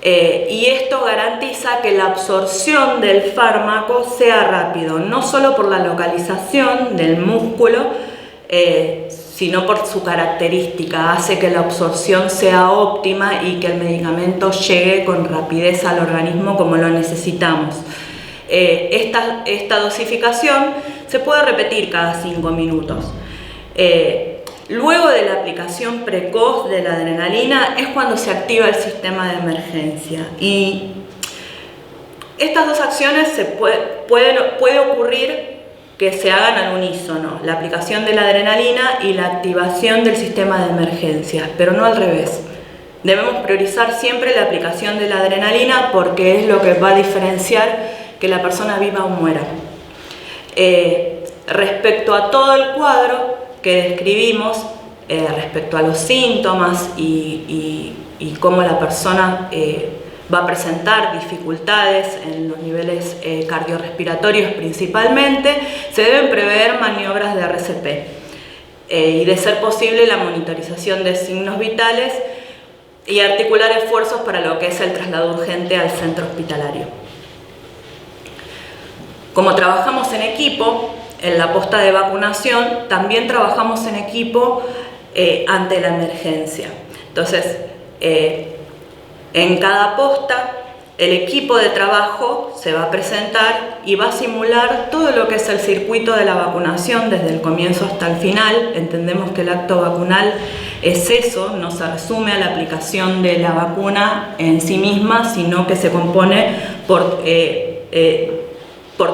y esto garantiza que la absorción del fármaco sea rápido, no solo por la localización del músculo, sino por su característica. Hace que la absorción sea óptima y que el medicamento llegue con rapidez al organismo como lo necesitamos. Esta dosificación se puede repetir cada 5 minutos. Luego de la aplicación precoz de la adrenalina es cuando se activa el sistema de emergencia, y estas dos acciones puede ocurrir que se hagan al unísono, la aplicación de la adrenalina y la activación del sistema de emergencias, pero no al revés. Debemos priorizar siempre la aplicación de la adrenalina porque es lo que va a diferenciar que la persona viva o muera. Respecto a todo el cuadro que describimos, respecto a los síntomas y cómo la persona va a presentar dificultades en los niveles cardiorrespiratorios principalmente, se deben prever maniobras de RCP y, de ser posible, la monitorización de signos vitales y articular esfuerzos para lo que es el traslado urgente al centro hospitalario. Como trabajamos en equipo, en la posta de vacunación, también trabajamos en equipo ante la emergencia. Entonces, en cada posta, el equipo de trabajo se va a presentar y va a simular todo lo que es el circuito de la vacunación desde el comienzo hasta el final. Entendemos que el acto vacunal es eso, no se resume a la aplicación de la vacuna en sí misma, sino que se compone por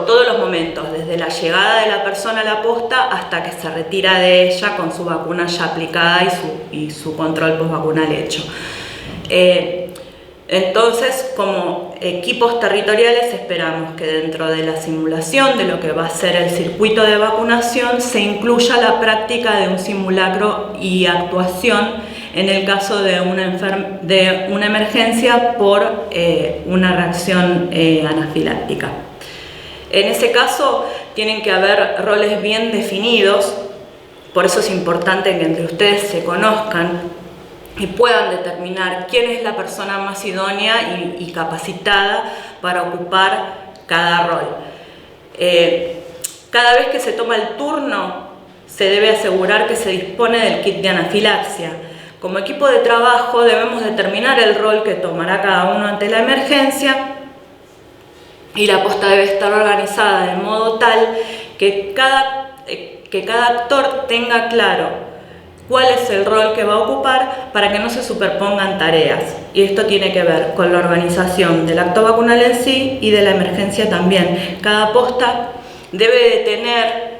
todos los momentos, desde la llegada de la persona a la posta hasta que se retira de ella con su vacuna ya aplicada y su control postvacunal hecho. Entonces, como equipos territoriales, esperamos que dentro de la simulación de lo que va a ser el circuito de vacunación se incluya la práctica de un simulacro y actuación en el caso de una emergencia por una reacción anafiláctica. En ese caso tienen que haber roles bien definidos, por eso es importante que entre ustedes se conozcan y puedan determinar quién es la persona más idónea y capacitada para ocupar cada rol. Cada vez que se toma el turno se debe asegurar que se dispone del kit de anafilaxia. Como equipo de trabajo debemos determinar el rol que tomará cada uno ante la emergencia, y la posta debe estar organizada de modo tal que cada actor tenga claro cuál es el rol que va a ocupar para que no se superpongan tareas. Y esto tiene que ver con la organización del acto vacunal en sí y de la emergencia también. Cada posta debe de tener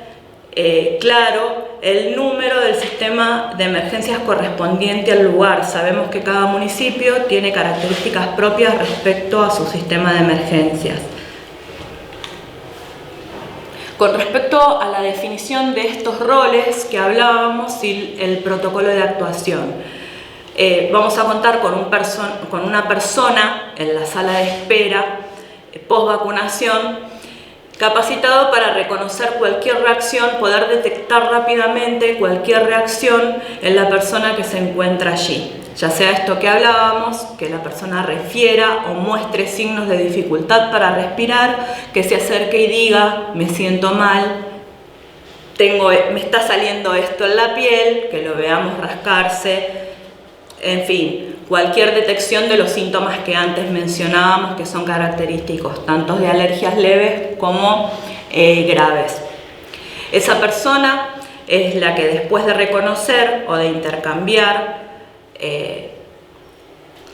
claro el número del sistema de emergencias correspondiente al lugar. Sabemos que cada municipio tiene características propias respecto a su sistema de emergencias. Con respecto a la definición de estos roles que hablábamos y el protocolo de actuación, vamos a contar con una persona en la sala de espera post-vacunación capacitado para reconocer cualquier reacción, poder detectar rápidamente cualquier reacción en la persona que se encuentra allí. Ya sea esto que hablábamos, que la persona refiera o muestre signos de dificultad para respirar, que se acerque y diga, me siento mal, me está saliendo esto en la piel, que lo veamos rascarse, en fin, cualquier detección de los síntomas que antes mencionábamos que son característicos, tanto de alergias leves como graves. Esa persona es la que después de reconocer o de intercambiar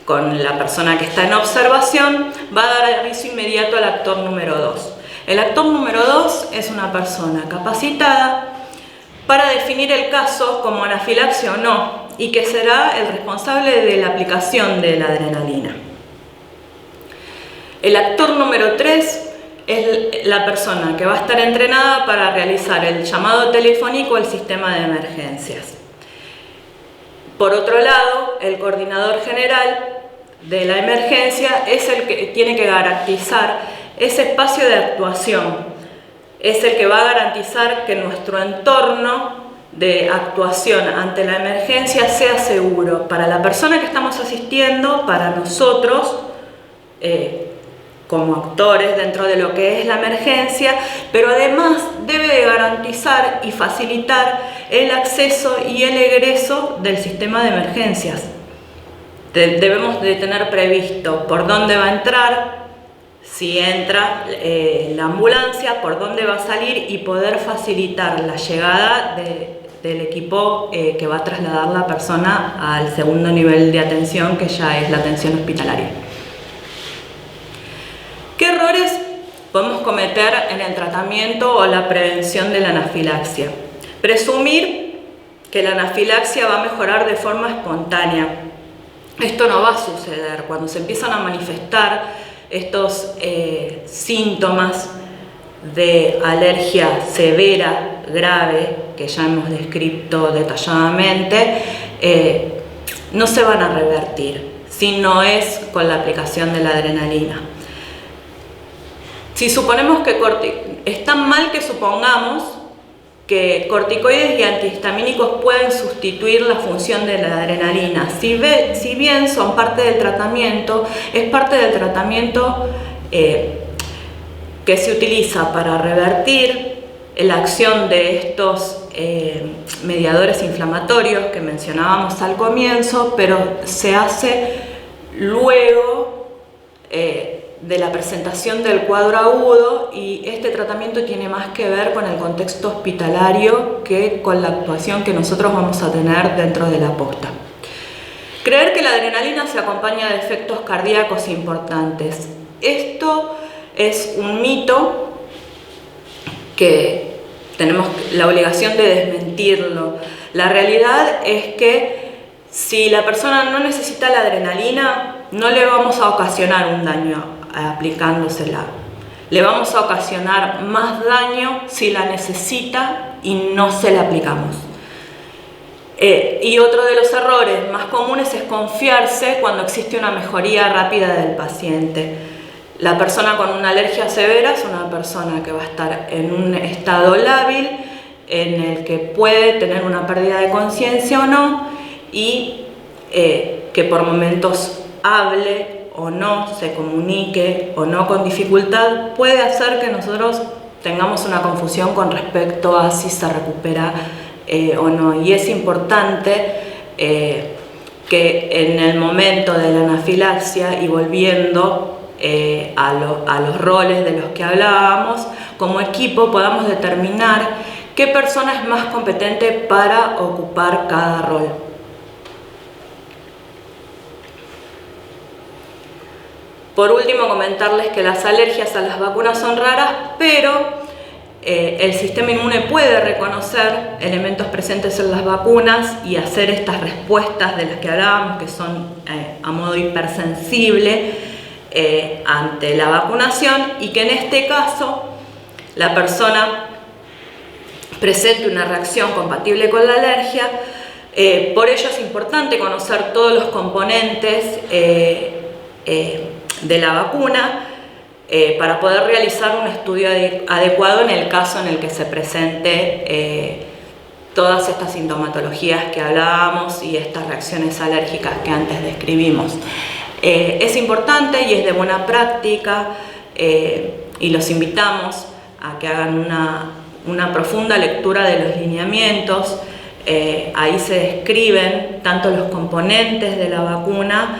con la persona que está en observación, va a dar aviso inmediato al actor número 2. El actor número 2 es una persona capacitada para definir el caso como anafilaxia o no, y que será el responsable de la aplicación de la adrenalina. El actor número 3 es la persona que va a estar entrenada para realizar el llamado telefónico al sistema de emergencias. Por otro lado, el coordinador general de la emergencia es el que tiene que garantizar ese espacio de actuación, es el que va a garantizar que nuestro entorno de actuación ante la emergencia sea seguro para la persona que estamos asistiendo, para nosotros como actores dentro de lo que es la emergencia, pero además debe de garantizar y facilitar el acceso y el egreso del sistema de emergencias. Debemos de tener previsto por dónde va a entrar, si entra la ambulancia, por dónde va a salir y poder facilitar la llegada del equipo que va a trasladar la persona al segundo nivel de atención, que ya es la atención hospitalaria. ¿Qué errores podemos cometer en el tratamiento o la prevención de la anafilaxia? Presumir que la anafilaxia va a mejorar de forma espontánea. Esto no va a suceder. Cuando se empiezan a manifestar estos síntomas de alergia severa, grave, que ya hemos descrito detalladamente, no se van a revertir si no es con la aplicación de la adrenalina. Si suponemos que es tan mal que supongamos que corticoides y antihistamínicos pueden sustituir la función de la adrenalina. Si bien son parte del tratamiento, es parte del tratamiento que se utiliza para revertir la acción de estos mediadores inflamatorios que mencionábamos al comienzo, pero se hace luego de la presentación del cuadro agudo, y este tratamiento tiene más que ver con el contexto hospitalario que con la actuación que nosotros vamos a tener dentro de la posta. Creer que la adrenalina se acompaña de efectos cardíacos importantes. Esto es un mito que tenemos la obligación de desmentirlo. La realidad es que si la persona no necesita la adrenalina, no le vamos a ocasionar un daño aplicándosela. Le vamos a ocasionar más daño si la necesita y no se la aplicamos. Y otro de los errores más comunes es confiarse cuando existe una mejoría rápida del paciente. La persona con una alergia severa es una persona que va a estar en un estado lábil, en el que puede tener una pérdida de conciencia o no, y que por momentos hable o no, se comunique o no con dificultad, puede hacer que nosotros tengamos una confusión con respecto a si se recupera o no. Y es importante que en el momento de la anafilaxia, y volviendo a los roles de los que hablábamos, como equipo podamos determinar qué persona es más competente para ocupar cada rol. Por último, comentarles que las alergias a las vacunas son raras, pero el sistema inmune puede reconocer elementos presentes en las vacunas y hacer estas respuestas de las que hablábamos, que son a modo hipersensible ante la vacunación, y que en este caso la persona presente una reacción compatible con la alergia. Por ello es importante conocer todos los componentes de la vacuna para poder realizar un estudio adecuado en el caso en el que se presente todas estas sintomatologías que hablábamos y estas reacciones alérgicas que antes describimos. Es importante y es de buena práctica, y los invitamos a que hagan una profunda lectura de los lineamientos. Ahí se describen tanto los componentes de la vacuna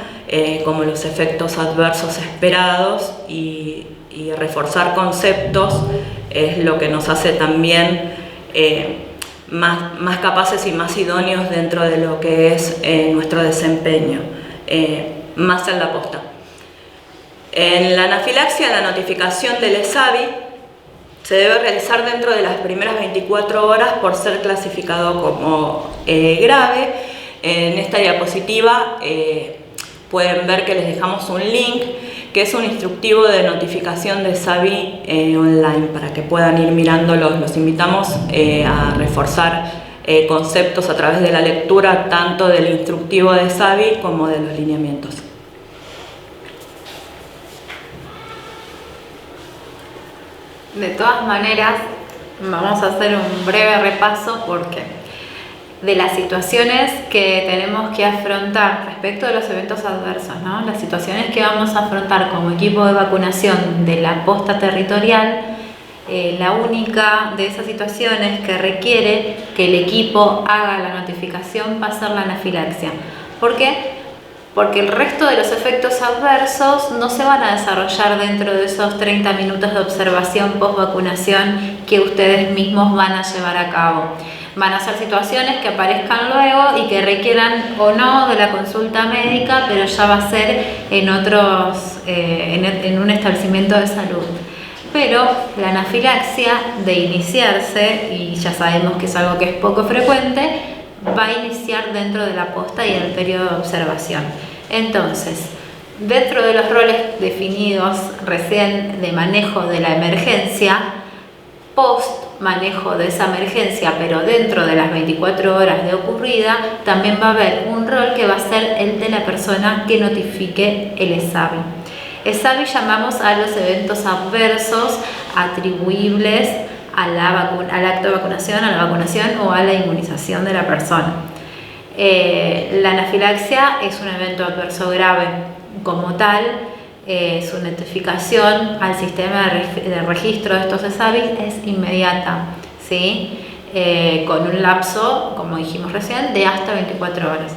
como los efectos adversos esperados, y reforzar conceptos es lo que nos hace también más capaces y más idóneos dentro de lo que es nuestro desempeño, más en la posta. En la anafilaxia, la notificación del ESAVI se debe realizar dentro de las primeras 24 horas por ser clasificado como grave. En esta diapositiva pueden ver que les dejamos un link que es un instructivo de notificación de ESAVI online para que puedan ir mirándolos. Los invitamos a reforzar conceptos a través de la lectura tanto del instructivo de ESAVI como de los lineamientos. De todas maneras, vamos a hacer un breve repaso porque de las situaciones que tenemos que afrontar respecto de los eventos adversos, ¿no? Las situaciones que vamos a afrontar como equipo de vacunación de la posta territorial, la única de esas situaciones que requiere que el equipo haga la notificación va a ser la anafilaxia. ¿Por qué? Porque el resto de los efectos adversos no se van a desarrollar dentro de esos 30 minutos de observación post-vacunación que ustedes mismos van a llevar a cabo. Van a ser situaciones que aparezcan luego y que requieran o no de la consulta médica, pero ya va a ser en un establecimiento de salud. Pero la anafilaxia, de iniciarse, y ya sabemos que es algo que es poco frecuente, va a iniciar dentro de la posta y en el periodo de observación. Entonces, dentro de los roles definidos recién de manejo de la emergencia, post manejo de esa emergencia, pero dentro de las 24 horas de ocurrida, también va a haber un rol que va a ser el de la persona que notifique el ESAVI. ESAVI llamamos a los eventos adversos atribuibles al acto de vacunación, a la vacunación o a la inmunización de la persona. La anafilaxia es un evento adverso grave como tal. Su notificación al sistema de registro de estos ESAVI es inmediata, ¿sí? Con un lapso, como dijimos recién, de hasta 24 horas.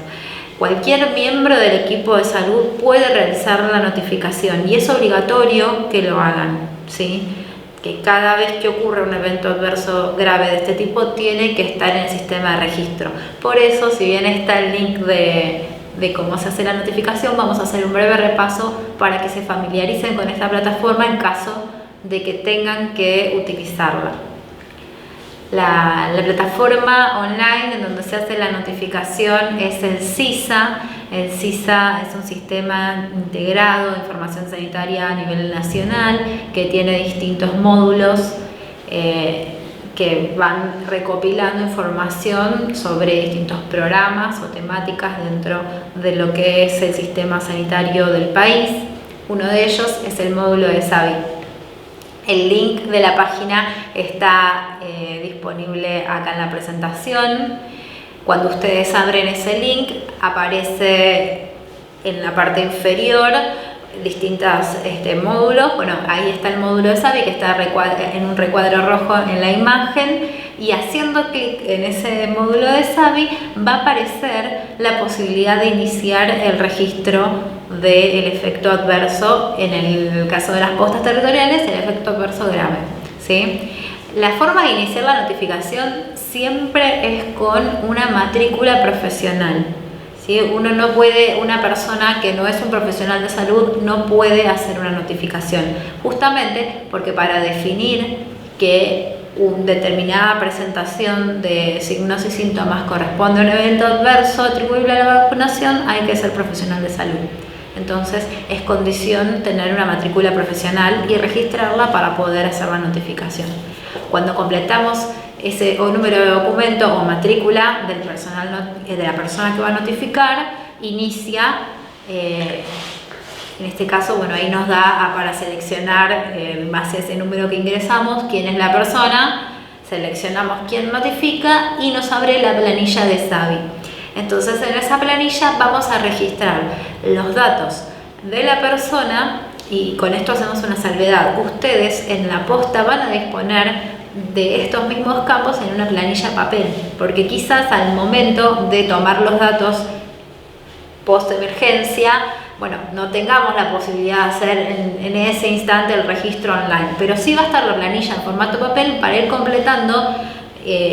Cualquier miembro del equipo de salud puede realizar la notificación y es obligatorio que lo hagan, ¿sí? Que cada vez que ocurre un evento adverso grave de este tipo tiene que estar en el sistema de registro. Por eso, si bien está el link de cómo se hace la notificación, vamos a hacer un breve repaso para que se familiaricen con esta plataforma en caso de que tengan que utilizarla. La plataforma online en donde se hace la notificación es el SISA. El SISA es un sistema integrado de información sanitaria a nivel nacional que tiene distintos módulos que van recopilando información sobre distintos programas o temáticas dentro de lo que es el sistema sanitario del país. Uno de ellos es el módulo de ESAVI. El link de la página está disponible acá en la presentación. Cuando ustedes abren ese link, aparece en la parte inferior distintos módulos. Bueno, ahí está el módulo de ESAVI que está en un recuadro rojo en la imagen, y haciendo clic en ese módulo de ESAVI va a aparecer la posibilidad de iniciar el registro del efecto adverso. En el caso de las postas territoriales, el efecto adverso grave, ¿sí? La forma de iniciar la notificación siempre es con una matrícula profesional. ¿Sí? Uno no puede, una persona que no es un profesional de salud no puede hacer una notificación, justamente porque para definir que una determinada presentación de signos y síntomas corresponde a un evento adverso atribuible a la vacunación, hay que ser profesional de salud. Entonces es condición tener una matrícula profesional y registrarla para poder hacer la notificación. Cuando completamos ese o número de documento o matrícula del personal, de la persona que va a notificar, inicia, en este caso, bueno, ahí nos da para seleccionar en base a ese número que ingresamos quién es la persona, seleccionamos quién notifica y nos abre la planilla de SAVI. Entonces en esa planilla vamos a registrar los datos de la persona y con esto hacemos una salvedad. Ustedes en la posta van a disponer de estos mismos campos en una planilla papel, porque quizás al momento de tomar los datos post emergencia, bueno, no tengamos la posibilidad de hacer en ese instante el registro online, pero sí va a estar la planilla en formato papel para ir completando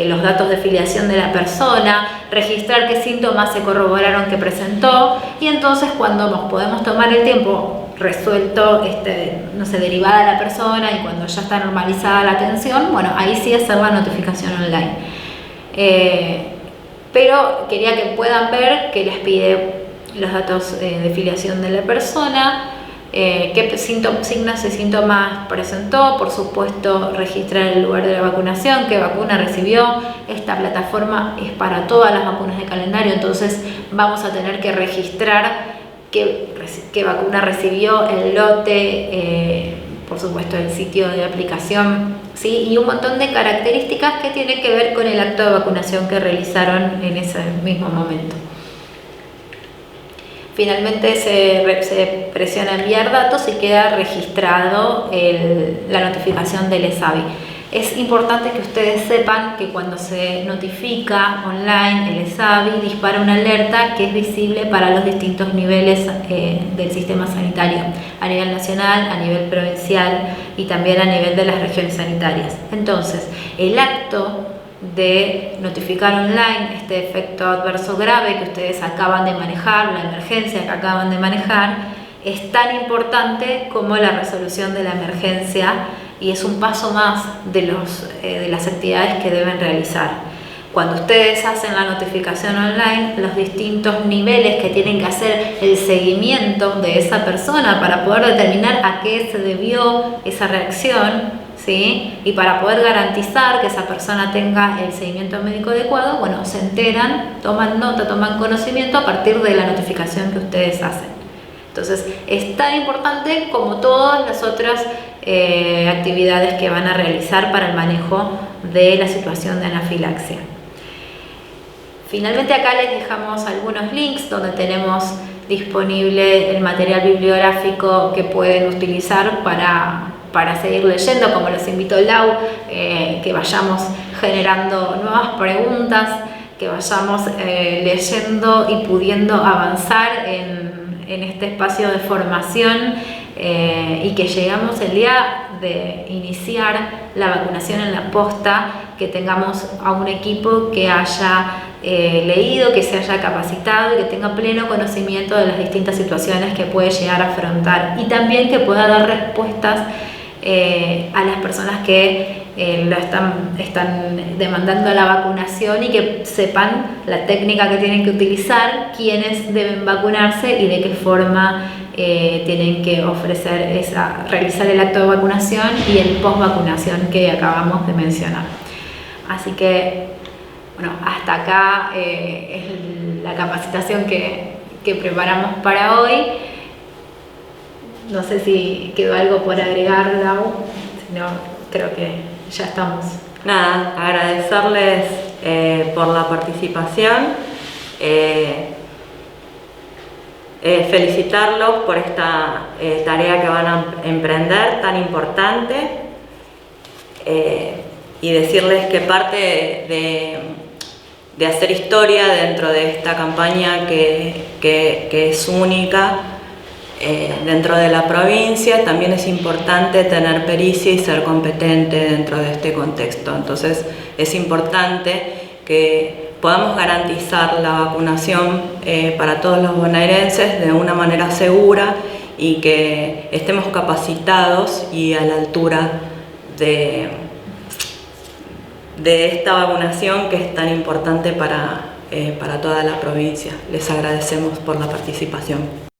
los datos de filiación de la persona, registrar qué síntomas se corroboraron que presentó, y entonces cuando nos podemos tomar el tiempo resuelto, no sé, derivada la persona y cuando ya está normalizada la atención, bueno, ahí sí hacer la notificación online. Pero quería que puedan ver que les pide los datos de filiación de la persona, qué signos y síntomas presentó, por supuesto registrar el lugar de la vacunación, qué vacuna recibió. Esta plataforma es para todas las vacunas de calendario, entonces vamos a tener que registrar qué vacuna recibió, el lote, por supuesto el sitio de aplicación, ¿sí? Y un montón de características que tienen que ver con el acto de vacunación que realizaron en ese mismo momento. Finalmente se presiona enviar datos y queda registrado la notificación del ESAVI. Es importante que ustedes sepan que cuando se notifica online el ESAVI dispara una alerta que es visible para los distintos niveles del sistema sanitario, a nivel nacional, a nivel provincial y también a nivel de las regiones sanitarias. Entonces, el acto de notificar online este efecto adverso grave que ustedes acaban de manejar, la emergencia que acaban de manejar, es tan importante como la resolución de la emergencia y es un paso más de las actividades que deben realizar. Cuando ustedes hacen la notificación online, los distintos niveles que tienen que hacer el seguimiento de esa persona para poder determinar a qué se debió esa reacción, ¿sí? Y para poder garantizar que esa persona tenga el seguimiento médico adecuado, bueno, se enteran, toman nota, toman conocimiento a partir de la notificación que ustedes hacen. Entonces, es tan importante como todas las otras actividades que van a realizar para el manejo de la situación de anafilaxia. Finalmente acá les dejamos algunos links donde tenemos disponible el material bibliográfico que pueden utilizar para seguir leyendo, como los invitó Lau, que vayamos generando nuevas preguntas, que vayamos leyendo y pudiendo avanzar en este espacio de formación y que llegamos el día de iniciar la vacunación en la posta, que tengamos a un equipo que haya leído, que se haya capacitado y que tenga pleno conocimiento de las distintas situaciones que puede llegar a afrontar y también que pueda dar respuestas a las personas que están demandando la vacunación y que sepan la técnica que tienen que utilizar, quiénes deben vacunarse y de qué forma tienen que realizar el acto de vacunación y el post vacunación que acabamos de mencionar. Así que, bueno, hasta acá es la capacitación que preparamos para hoy. No sé si quedó algo por agregar, Lau, si no, creo que ya estamos. Nada, agradecerles por la participación, felicitarlos por esta tarea que van a emprender tan importante y decirles que parte de hacer historia dentro de esta campaña que es única, dentro de la provincia. También es importante tener pericia y ser competente dentro de este contexto. Entonces es importante que podamos garantizar la vacunación para todos los bonaerenses de una manera segura y que estemos capacitados y a la altura de esta vacunación que es tan importante para toda la provincia. Les agradecemos por la participación.